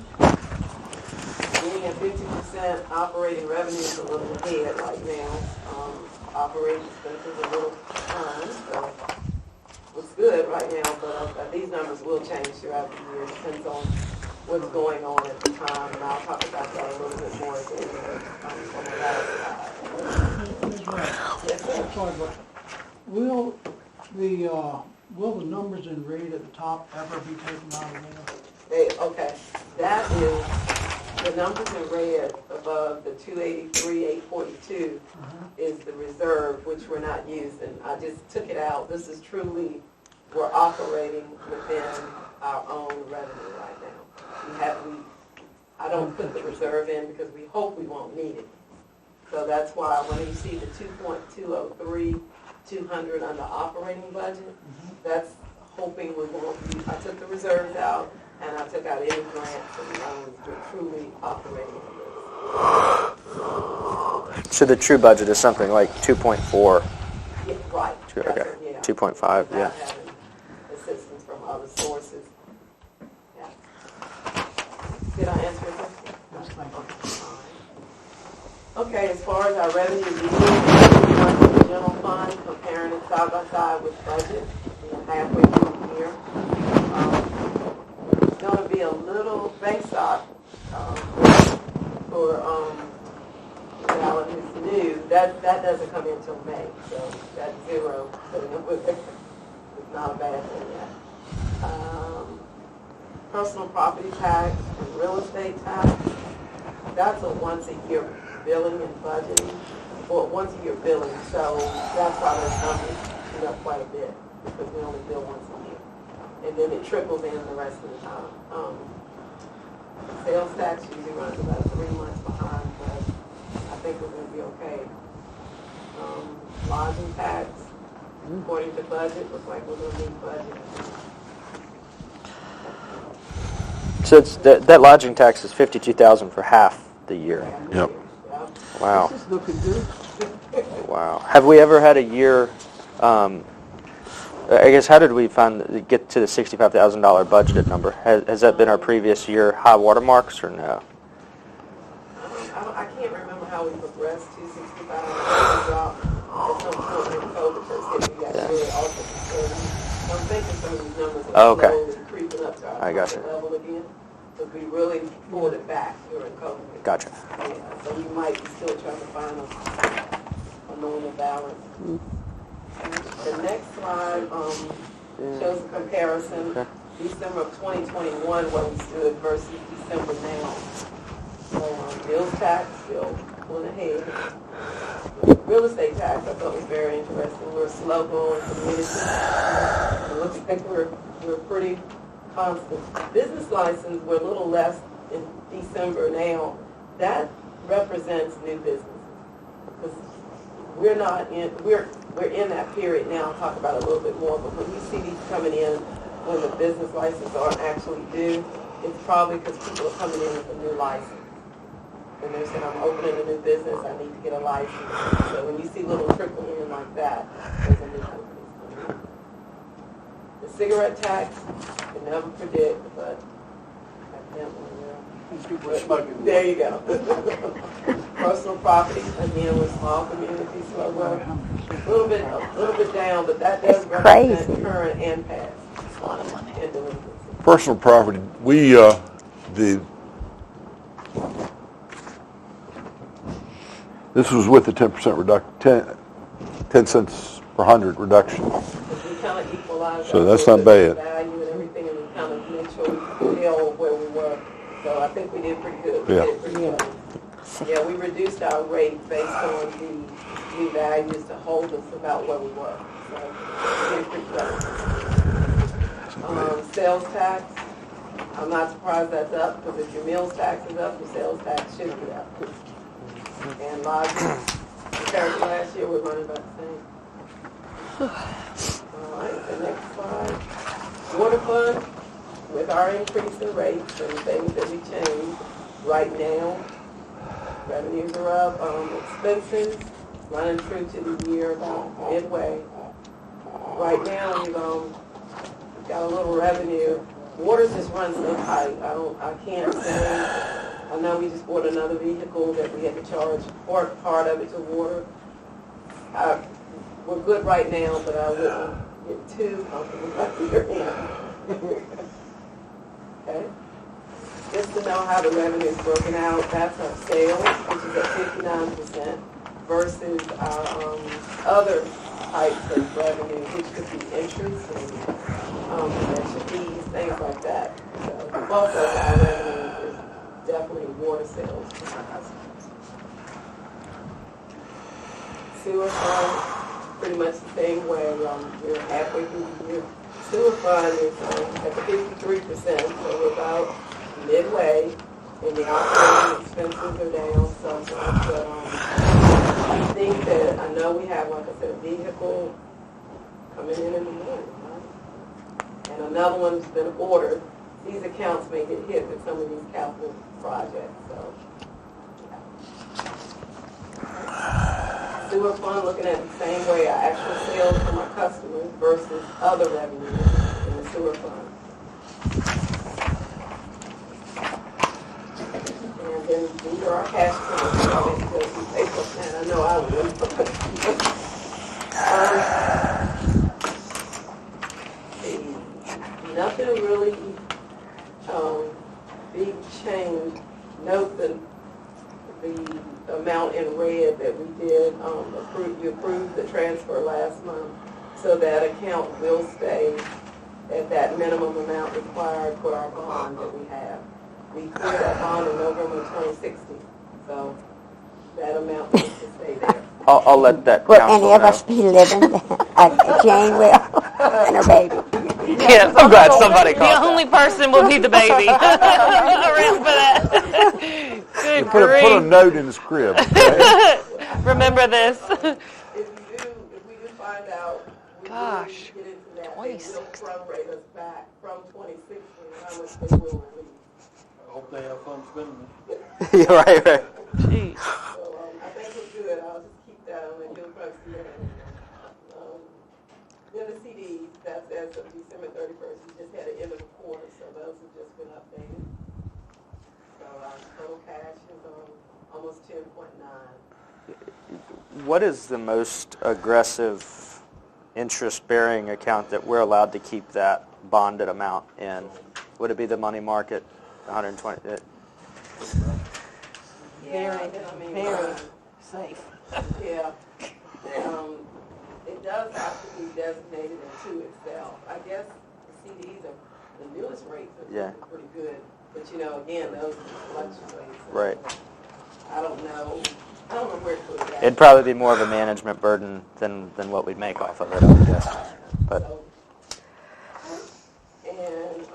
being at 50% operating revenue is a little ahead right now. Operating expenses a little behind, so looks good right now, but these numbers will change throughout the year. Depends on what's going on at the time, and I'll talk about that a little bit more at the end of on the last slide. Yes, sir. Sorry, but will the numbers in red at the top ever be taken out of there? Okay, that is, the numbers in red above the 283,842 is the reserve, which we're not using. I just took it out. This is truly, we're operating within our own revenue right now. I don't put the reserve in because we hope we won't need it. So that's why when you see the 2.203, 200 under operating budget, that's hoping we won't use. I took the reserves out and I took out any grants and loans. We're truly operating on this. So the true budget is something like 2.4. Yeah, right. Okay. Yeah. 2.5. Yeah. Without having assistance from other sources. Yeah. Did I answer your question? Yes, thank you. Okay, as far as our revenue leading, the general fund, comparing it side by side with budget, halfway through the year. It's going to be a bank stock, for, Alan who's new, that doesn't come in until May, so that's zero. So it's not a bad thing yet. Personal property tax and real estate tax, that's a once-a-year billing and budgeting, or once-a-year billing, so that's why those numbers shoot up quite a bit, because we only bill once a year. And then it trickles in the rest of the time. Sales tax usually runs about 3 months behind, but I think we're going to be okay. Lodging tax, according to budget, looks like we're going to need budget. So it's that lodging tax is $52,000 for half the year. Yep. Wow. This is looking good. Wow. Have we ever had a year? I guess how did we get to the $65,000 budgeted number? Has that been our previous year high water marks or no? I can't remember how we progressed to 65. Drop at some point when COVID first hit. We got really also concerned. I'm thinking some of these numbers are slowly creeping up to our level again. Because we really pulled it back during COVID. Gotcha. Yeah, so we might be still trying to find a normal balance. The next slide shows a comparison, December of 2021, where we stood versus December now. So bills tax still went ahead. Real estate tax I thought was very interesting. We're slow growing community. It looks like we're pretty constant. Business license, we're a little less in December now. That represents new businesses. Because we're in that period now. I'll talk about it a little bit more, but when you see these coming in when the business licenses aren't actually due, it's probably because people are coming in with a new license. And they're saying, I'm opening a new business, I need to get a license. So when you see little trickle in like that, there's a new company coming in. The cigarette tax, you can never predict, but People are smoking. there you go. Personal property, again, with small communities, slow growth. A little bit down, but that does represent current and past. It's a lot of money. Personal property, this was with the 10% reduction, 10 cents per hundred reduction. We kind of equalize So that's not bad. value and everything, and we kind of make sure we held where we were. So I think we did pretty good. Yeah, we reduced our rate based on the new values to hold us about where we were. So we did pretty good. Sales tax, I'm not surprised that's up, because if your meals tax is up, your sales tax should be up. And lodging, compared to last year, we're running about the same. All right, the next slide. Water fund, with our increase in rates and things that we changed, right now, revenues are up, expenses running true to the year about midway. Right now, we've got a little revenue. Water just runs so tight. I can't say. I know we just bought another vehicle that we had to charge part of it to water. We're good right now, but I wouldn't get too comfortable up here. Okay. Just to know how the revenue is broken out, that's our sales, which is at 59%, versus our other types of revenue, which could be interest and convention fees, things like that. So the bulk of our revenue is definitely water sales. Sewer fund, pretty much the same way. We're halfway through the year. Sewer fund is at 53%, so we're about midway, and the operating expenses are down some. But I think that, I know we have, like I said, a vehicle coming in the morning, right? And another one's been ordered. These accounts may get hit with some of these capital projects, so. Sewer fund, looking at the same way, our actual sales from our customers versus other revenue in the sewer fund. And then these are our cash flows. I know I would. Nothing really big change. Note the amount in red that we did, you approved the transfer last month, so that account will stay at that minimum amount required for our bond that we have. We cleared that bond in November 2016, so that amount needs to stay there. I'll let that Will council any of know. us be living? Jane will, and her baby. Yes, I'm glad somebody The caught only that. person will be the baby around for that. Good Put a grief. note in his crib, okay? Remember this. If we do find out, we Gosh, really get into that, they will 2016. prorate us back from 2016, how much they will release. I hope they have fun spending it. Yeah, right. Jeez. So I think we're good. I'll just keep that on, and you'll probably see that. Then the CDs, that's as of December 31st. We just had an end of the quarter, so those have just been updated. So our total cash is almost 10.9. What is the most aggressive interest-bearing account that we're allowed to keep that bonded amount in? Would it be the money market, 120? Very safe. Yeah. It does have to be designated into itself. I guess the CDs are, the newest rates are pretty good. But again, those fluctuate. So Right. I don't know where to put that. It'd probably be more of a management burden than what we'd make off of it, I would guess. But And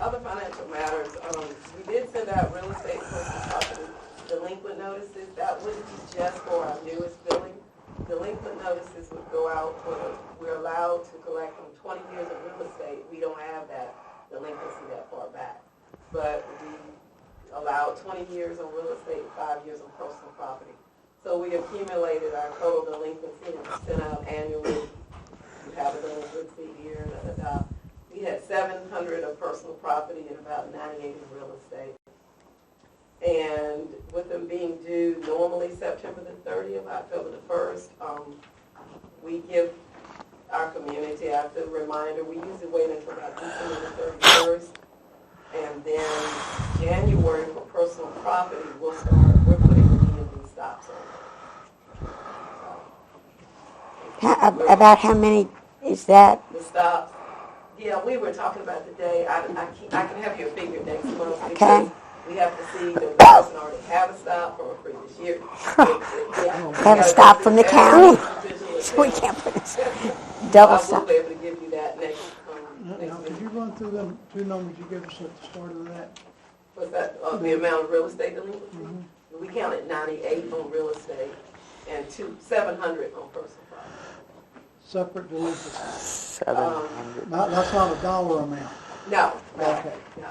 other financial matters, we did send out real estate personal property delinquent notices. That wouldn't be just for our newest billing. Delinquent notices would go out we're allowed to collect from 20 years of real estate. We don't have that delinquency that far back. But we allowed 20 years on real estate, 5 years on personal property. So we accumulated our total delinquency and sent out annually. You have a delinquency here, We had 700 of personal property and about 98 in real estate. And with them being due normally September the 30th, October the 1st, we give our community, after a reminder, we usually wait until about December the 31st. And then January for personal property, we're putting the stops on. About how many is that? The stops. Yeah, we were talking about today. I can have you a figure next month. Okay. Because we have to see, does the person already have a stop from a previous year? Have a stop from the county? So we can't put a double I will stop. be able to give you that next Now, could you run through them two numbers you gave us at the start of that? What's that? The amount of real estate delinquency? We counted 98 on real estate and 700 on personal property. Separate delinquency. 700. That's not a dollar amount. No. Okay. No.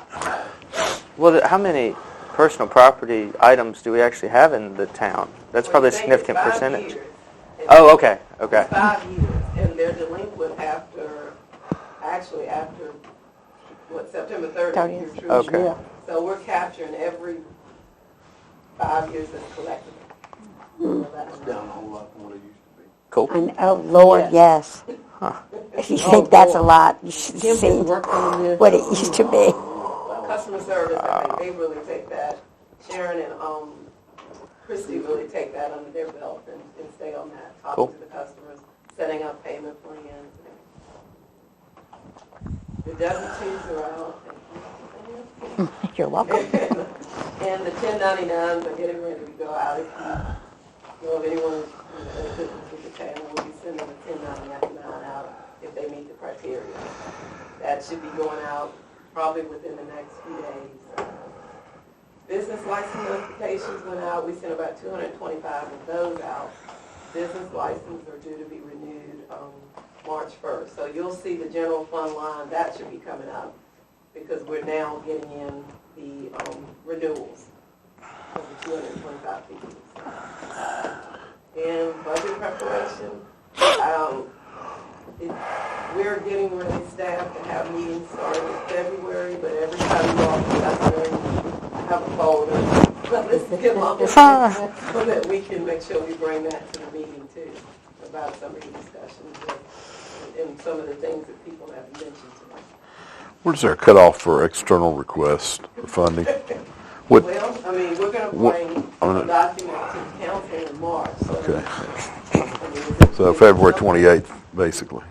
Well, how many personal property items do we actually have in the town? That's probably a significant percentage. Oh, okay. It's 5 years, and they're delinquent after September 30th. Okay. Yeah. So we're capturing every 5 years that's collected. It's down a whole lot from what it used to be. Cool. And, oh, Lord, yes. If you think that's a lot, you should Kim see can work on this. what it used to be. Customer service, I think they really take that. Sharon and Christy really take that under their belt and stay on that, talking to the customers, setting up payment plans. The W-2s are out. You're welcome. And the 1099s are getting ready to go out. If anyone is with the town, we'll be sending the 1099 out if they meet the criteria. That should be going out probably within the next few days. Business license notifications went out. We sent about 225 of those out. Business licenses are due to be renewed March 1st. So you'll see the general fund line. That should be coming out because we're now getting in the renewals of the 225 people. And budget preparation. We're getting ready, staff, to have meetings starting in February, but every time you walk in that room, I have a folder. Let's get along with it so that we can make sure we bring that to the meeting too, about some of the discussions and some of the things that people have mentioned to me. Where's our cutoff for external requests for funding? What, Well, I mean, we're gonna What- bring I'm a gonna- document to the council in March, so. okay, I mean, so it's February something- 28th, basically.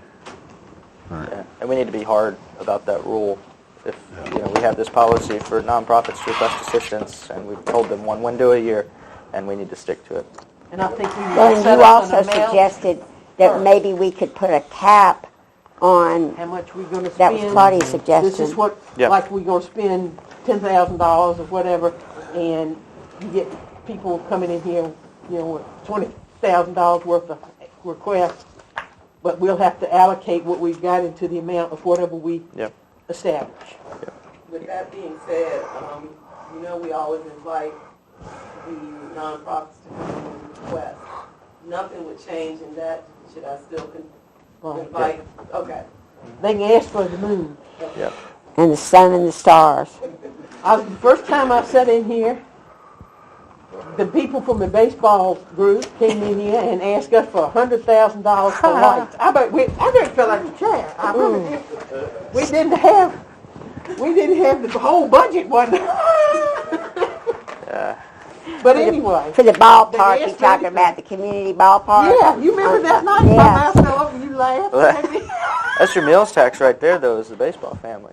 Yeah, and we need to be hard about that rule. If, we have this policy for nonprofits to request assistance, and we've told them one window a year, and we need to stick to it. And I think we need Well, to and set you up an also amount, suggested that maybe we could put a cap on, how much we're gonna that was spend. Claudia's This suggestion. is what, Yeah. like we're gonna spend $10,000 or whatever, and you get people coming in here, with $20,000 worth of requests, but we'll have to allocate what we've got into the amount of whatever we Yep. establish. With that being said, we always invite the nonprofits to come in and request. Nothing would change in that. Should I still invite? Okay. They can ask for the moon. Yep. And the sun and the stars. The first time I sat in here, the people from the baseball group came in here and asked us for $100,000 for lights. I didn't feel like a chair. I really did. We didn't have the whole budget one. But anyway. For the ballpark, They you asked for talking everything. about the community ballpark? Yeah, you remember that night my Yeah. mouth fell open, you laughed. That's your meals tax right there, though, is the baseball family.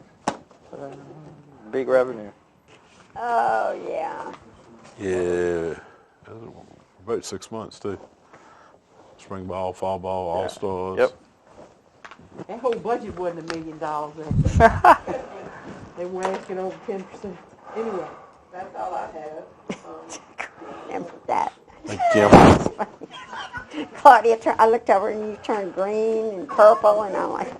Big revenue. Oh, yeah. Yeah, about 6 months too. Spring ball, fall ball, all stars. Yep. That whole budget wasn't $1 million. They were asking over 10%. Anyway. That's all I have. Remember that. Thank you, Kim. Claudia, I looked over and you turned green and purple, and I'm like,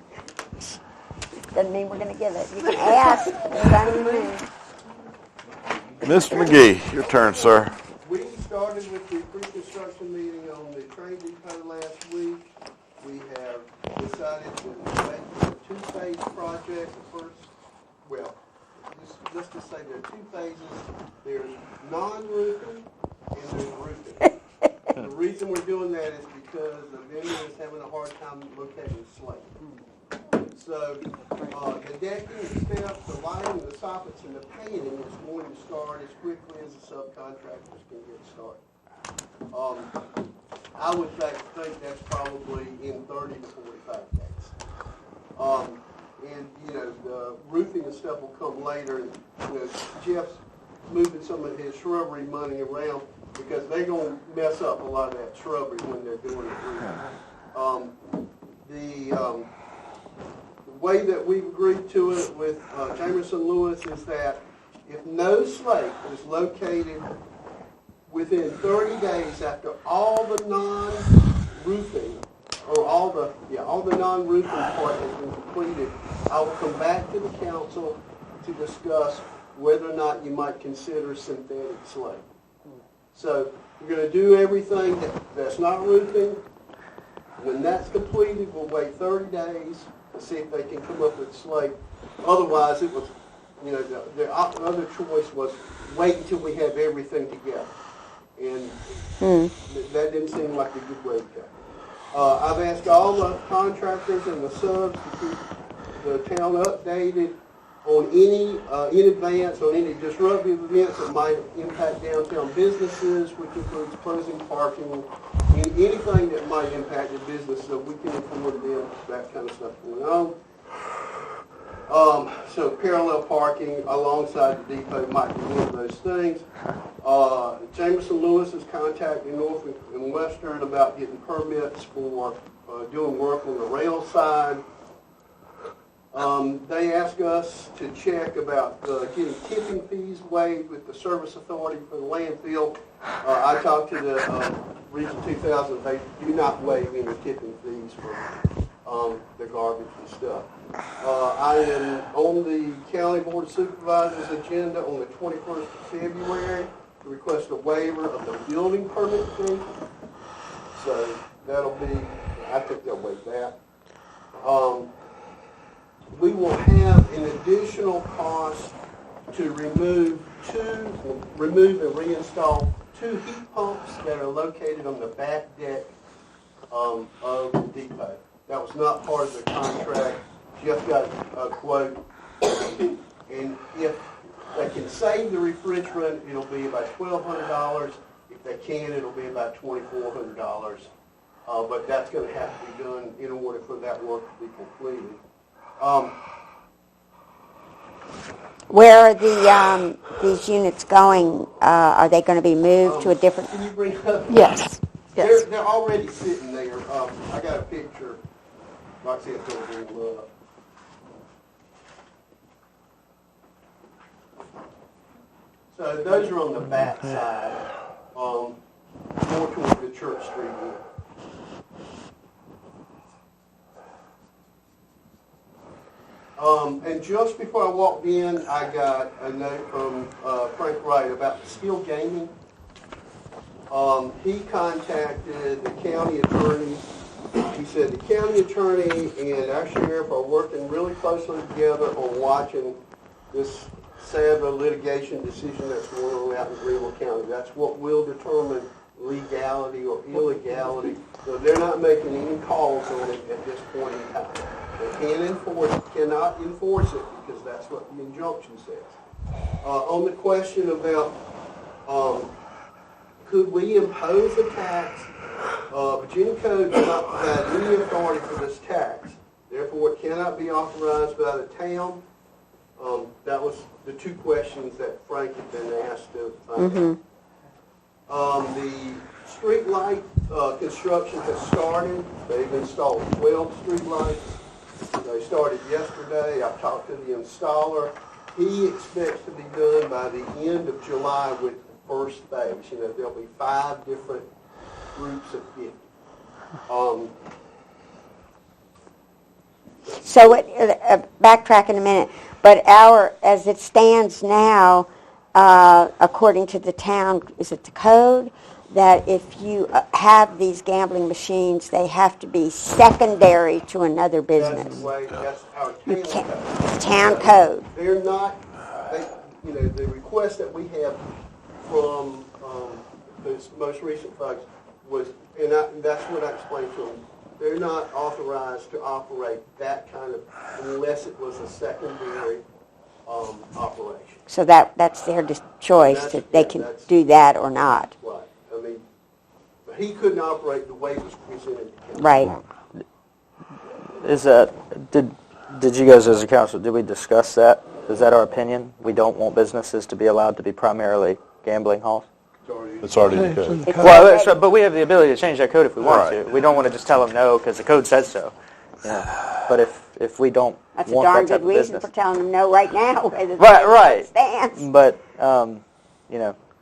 doesn't mean we're going to give it. You can ask for the sun and the moon. Mr. McGee, your turn, sir. We started with the pre-construction meeting on the train depot last week. We have decided to make it a two-phase project. The first, just to say there are two phases. There's non-roofing and there's roofing. The reason we're doing that is because the vendor is having a hard time locating slate. So the decking, the steps, the lighting, the soffits, and the painting is going to start as quickly as the subcontractors can get started. I would think that's probably in 30 to 45 days. And the roofing and stuff will come later. And Jeff's moving some of his shrubbery money around because they're going to mess up a lot of that shrubbery when they're doing the roofing. The way that we've agreed to it with Jamerson Lewis is that if no slate is located within 30 days after all the non-roofing or all the non-roofing part has been completed, I will come back to the council to discuss whether or not you might consider synthetic slate. So we're going to do everything that's not roofing. When that's completed, we'll wait 30 days to see if they can come up with slate. Otherwise, it was, the other choice was wait until we have everything together. And that didn't seem like a good way to go. I've asked all the contractors and the subs to keep the town updated on any, in advance, on any disruptive events that might impact downtown businesses, which includes closing parking, anything that might impact the business, so we can inform them that kind of stuff going on. So parallel parking alongside the depot might be one of those things. Jamerson Lewis is contacting North and Western about getting permits for doing work on the rail side. They asked us to check about getting tipping fees waived with the Service Authority for the landfill. I talked to the Region 2000. They do not waive any tipping fees for the garbage and stuff. I am on the County Board of Supervisors agenda on the 21st of February to request a waiver of the building permit fee. So that'll be, I think they'll waive that. We will have an additional cost to remove and reinstall 2 heat pumps that are located on the back deck of the depot. That was not part of the contract. Jeff got a quote And if they can save the refrigerant, it'll be about $1,200. If they can, it'll be about $2,400. But that's going to have to be done in order for that work to be completed. Where are these units going? Are they going to be moved to a different? Can you bring up? Yes. Yes. They're already sitting there. I got a picture. Like I said, it's going to bring them up. So those are on the back side, more toward the Church Street end. And just before I walked in, I got a note from Frank Wright about the skill gaming. He contacted the county attorney. He said the county attorney and our sheriff are working really closely together on watching this sad litigation decision that's going on out in Greenville County. That's what will determine legality or illegality. So they're not making any calls on it at this point in time. They cannot enforce it because that's what the injunction says. On the question about could we impose a tax, Virginia Code does not provide any authority for this tax. Therefore, it cannot be authorized by the town. That was the two questions that Frank had been asked of. The street light construction has started. They've installed 12 street lights. They started yesterday. I talked to the installer. He expects to be done by the end of July with the first phase. You know, there'll be 5 different groups of 50. So, backtrack in a minute. But as it stands now, according to the town, is it the code, that if you have these gambling machines, they have to be secondary to another business. That's the way. That's our You town can't, code. it's town code. They're not. The request that we have from the most recent folks was, and that's what I explained to them. They're not authorized to operate that kind of, unless it was a secondary operation. So that's their choice, that they can do that or not. Right. I mean, he couldn't operate the way it was presented to him. Right. Is that, did you guys as a council, did we discuss that? Is that our opinion? We don't want businesses to be allowed to be primarily gambling halls? It's already in the code. Well, but we have the ability to change that code if we want to. We don't want to just tell them no because the code says so. Yeah. But if we don't That's a want darn that type good of reason business. for telling them no right now. Right. Stands. But,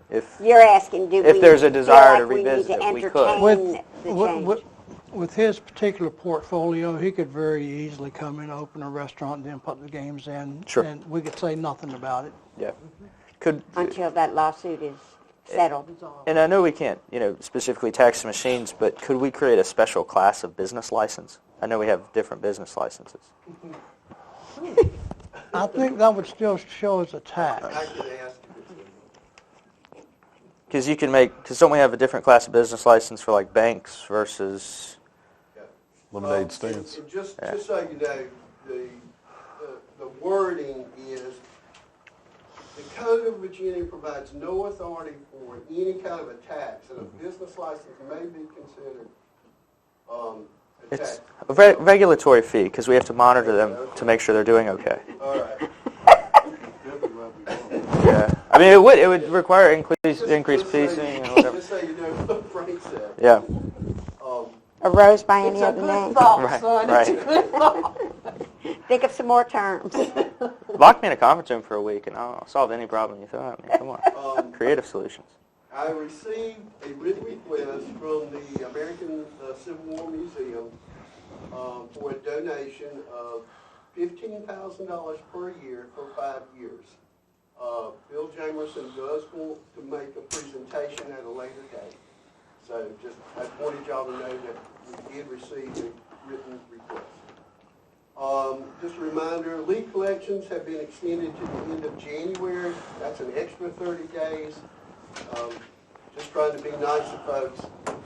if You're asking, if there's a desire to revisit it, we could. With his particular portfolio, he could very easily come in, open a restaurant, and then put the games in, Sure. and we could say nothing about it. Yeah. Could Until that lawsuit is settled. And I know we can't, specifically tax the machines, but could we create a special class of business license? I know we have different business licenses. I think that would still show as a tax. I could ask. Because because don't we have a different class of business license for like banks versus? Lemonade stands. And just so you know, the wording is, the Code of Virginia provides no authority for any kind of a tax, and a business license may be considered a tax. It's a regulatory fee because we have to monitor them to make sure they're doing okay. All right. Yeah, I mean it would require increased policing and whatever. Just so you know what Frank said. Yeah. Arose by any It's a other good name. thought, Right, son. right. It's a good thought. Think of some more terms. Lock me in a conference room for a week and I'll solve any problem you throw at me. Come on, creative solutions. I received a written request from the American Civil War Museum for a donation of $15,000 per year for 5 years. Bill Jamerson does want to make a presentation at a later date. So I wanted y'all to know that we did receive a written request. Just a reminder, lead collections have been extended to the end of January. That's an extra 30 days. Just trying to be nice to folks,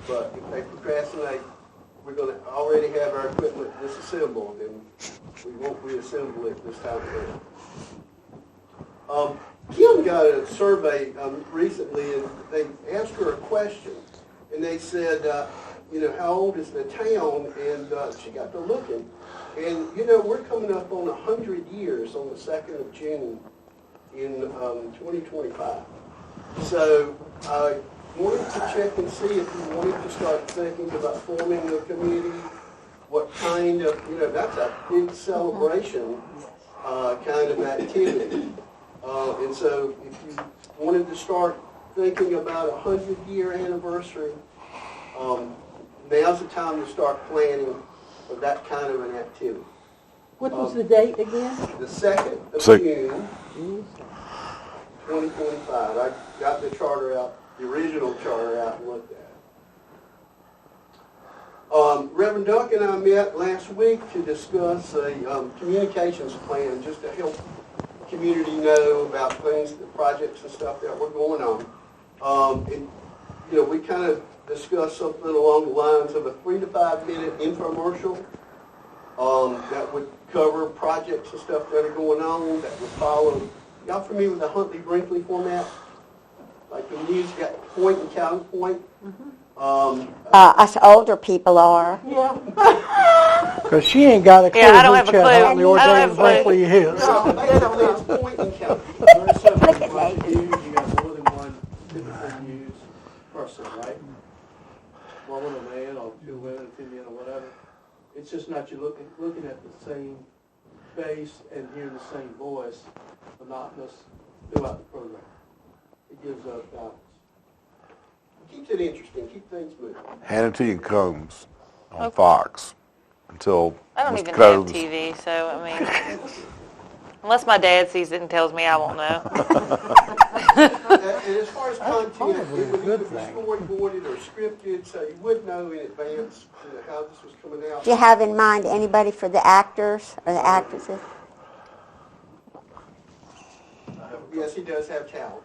but if they procrastinate we're going to already have our equipment disassembled, and we won't reassemble it this time around. Kim got a survey recently, and they asked her a question, and they said, how old is the town? And she got to looking, and we're coming up on 100 years on the 2nd of June in 2025. So I wanted to check and see if you wanted to start thinking about forming a committee, what kind of, that's a big celebration kind of activity. And so if you wanted to start thinking about a 100-year anniversary, now's the time to start planning for that kind of an activity. What was the date again? The 2nd of June, 2025. I got the charter out, the original charter out and looked at it. Reverend Duck and I met last week to discuss a communications plan just to help the community know about things, the projects and stuff that were going on. We kind of discussed something along the lines of a 3 to 5 minute infomercial that would cover projects and stuff that are going on, that would follow. Y'all familiar with the Huntley Brinkley format? Like the news got point and counterpoint. Us older people are. Yeah. Because she ain't got a clue Yeah, I don't who have a Chet clue. Huntley or I don't David have a clue. Brinkley is. Basically, it's point and counterpoint. Look at David. You got more than one typical news person, right? One woman, a man, or 2 women, 2 men, or whatever. It's just not you looking at the same face and hearing the same voice, monotonous throughout the program. It gives us balance. Keeps it interesting, keep things moving. Hannity and Combs on Fox until I don't Mr. even Combs. have TV, so I mean, unless my dad sees it and tells me, I won't know. And as far as content, probably it a would good either be thing. storyboarded or scripted, so you would know in advance how this was coming out. Do you have in mind anybody for the actors or the actresses? Yes, he does have talent.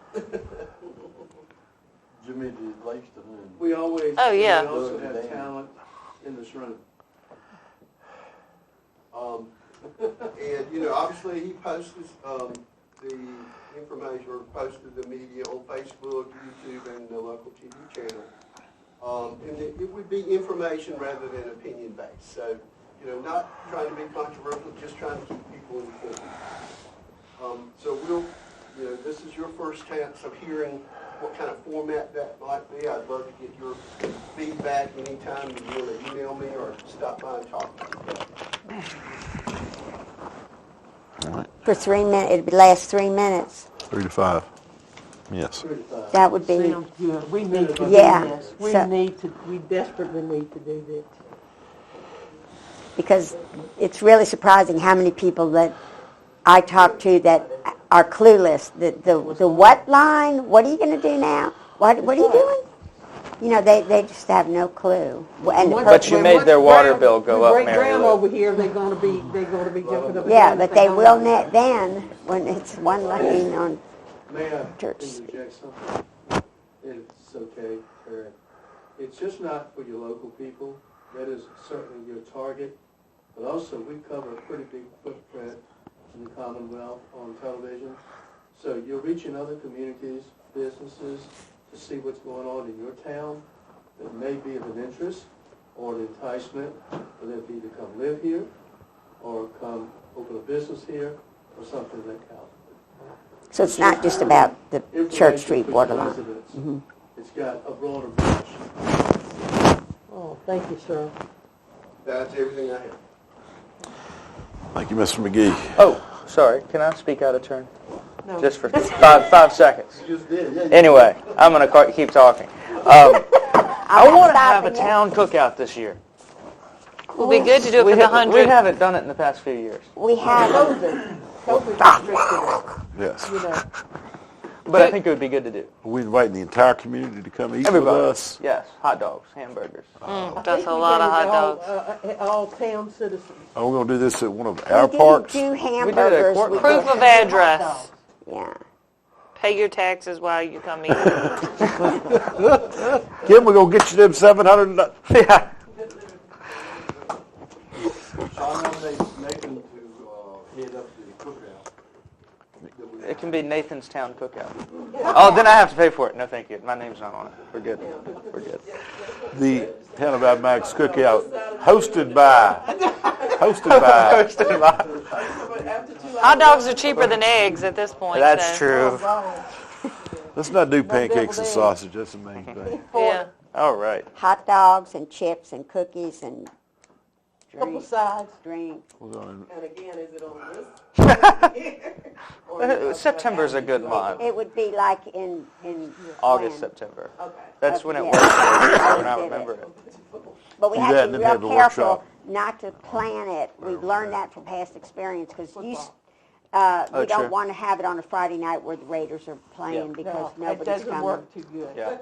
Jimmy Langston. We always, Oh, yeah. we also have talent in this room. And, obviously he posted the information, or posted the media on Facebook, YouTube, and the local TV channel. And it would be information rather than opinion-based. So, not trying to be controversial, just trying to keep people informed. So this is your first chance of hearing what kind of format that might be. I'd love to get your feedback anytime you want to email me or stop by and talk to me. For 3 minutes, it'd last 3 minutes. 3 to 5. Yes. That would be, Sounds good. We need to do Yeah, this. so- We desperately need to do this. because it's really surprising how many people that I talk to that are clueless. The what line? What are you going to do now? What are you doing? They just have no clue. And the But you made their water bill go up, Great Mary Graham Lou. over here, they're gonna be jumping up. Yeah, and but down they and will saying, net then when it's one lane on May I Church. interject something? It's okay, Eric. It's just not for your local people. That is certainly your target. But also, we cover a pretty big footprint in the Commonwealth on television. So you're reaching other communities, businesses, to see what's going on in your town that may be of an interest or an enticement, whether it be to come live here or come open a business here or something like that. So it's not just about the Church Street water line. Residents. It's got a broader reach. Oh, thank you, sir. That's everything I have. Thank you, Mr. McGee. Oh, sorry. Can I speak out of turn? No. Just for 5 seconds. You just did, yeah. Anyway, I'm going to keep talking. I want to have a town cookout this year. It would be good to do it We for the haven't 100. done it in the past few years. We have COVID restricted Yes. it, But I think it would be good to do. We're inviting the entire community to come eat Everybody. with us. Yes, hot dogs, hamburgers. That's a lot of hot dogs. All town citizens. Oh, we're going to do this at one of We our didn't parks. do We hamburgers. did it at Cortland. Proof of address. Yeah. Pay your taxes while you come eat. Kim, we're going to get you them 700. Yeah. nominate Nathan to head up the cookout. It can be Nathan's Town Cookout. Oh, then I have to pay for it. No, thank you. My name's not on it. We're good. We're good. The Town of Appomattox Cookout, hosted by. Hosted by. Hot dogs are cheaper than eggs at this point. That's so. true. Let's not do pancakes deviled and eggs. sausage, that's the main thing. Yeah. All right. Hot dogs and chips and cookies and Couple drinks. sides. Drinks. We're gonna- And again, is it on this? Or is it September's a good month. It would be like in August, when? September. Okay. That's when it Yeah. works. When I Did it. remember it. But we Do have that to and be then have real the careful workshop. not to plan it. We've learned that from past experience because we Oh, don't true. want to have it on a Friday night where the Raiders are playing Yeah. because No, it nobody's doesn't coming. work too good. Yeah.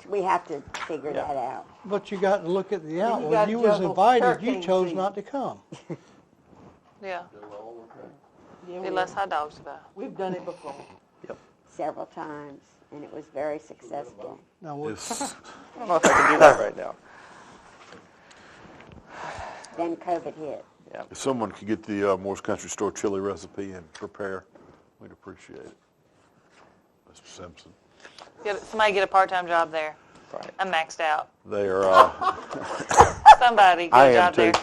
We have to figure Yeah. that out. But you got to look at the you outward. gotta You was juggle invited, you hurricane chose season. not to come. Yeah. Yeah, Be less hot dogs about. we've done it before. Several times, and it was very successful. Now, we- It's- I don't know if I can do that right now. Then COVID hit. If someone could get the Moore's Country Store chili recipe and prepare, we'd appreciate it. Mr. Simpson. Somebody get a part-time job there. Right. I'm maxed out. They are, Somebody get I a am job too. there.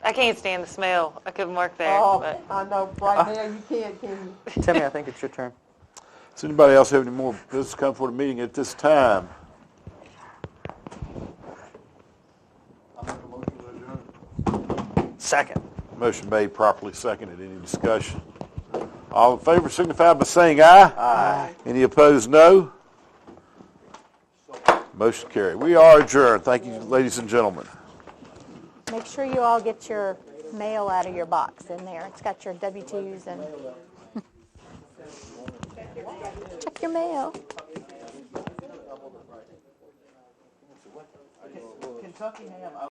I can't stand the smell. I couldn't work there. Oh, But I know, right now you can't, can you? Timmy, I think it's your turn. does anybody else have any more business come for the meeting at this time? I make a motion to adjourn. Second. Motion made, properly seconded. Any discussion? All in favor signify by saying aye. Aye. Any opposed, no. Motion carried. We are adjourned. Thank you, ladies and gentlemen. Make sure you all get your mail out of your box in there. It's got your W-2s and check your mail. Kentucky Ham,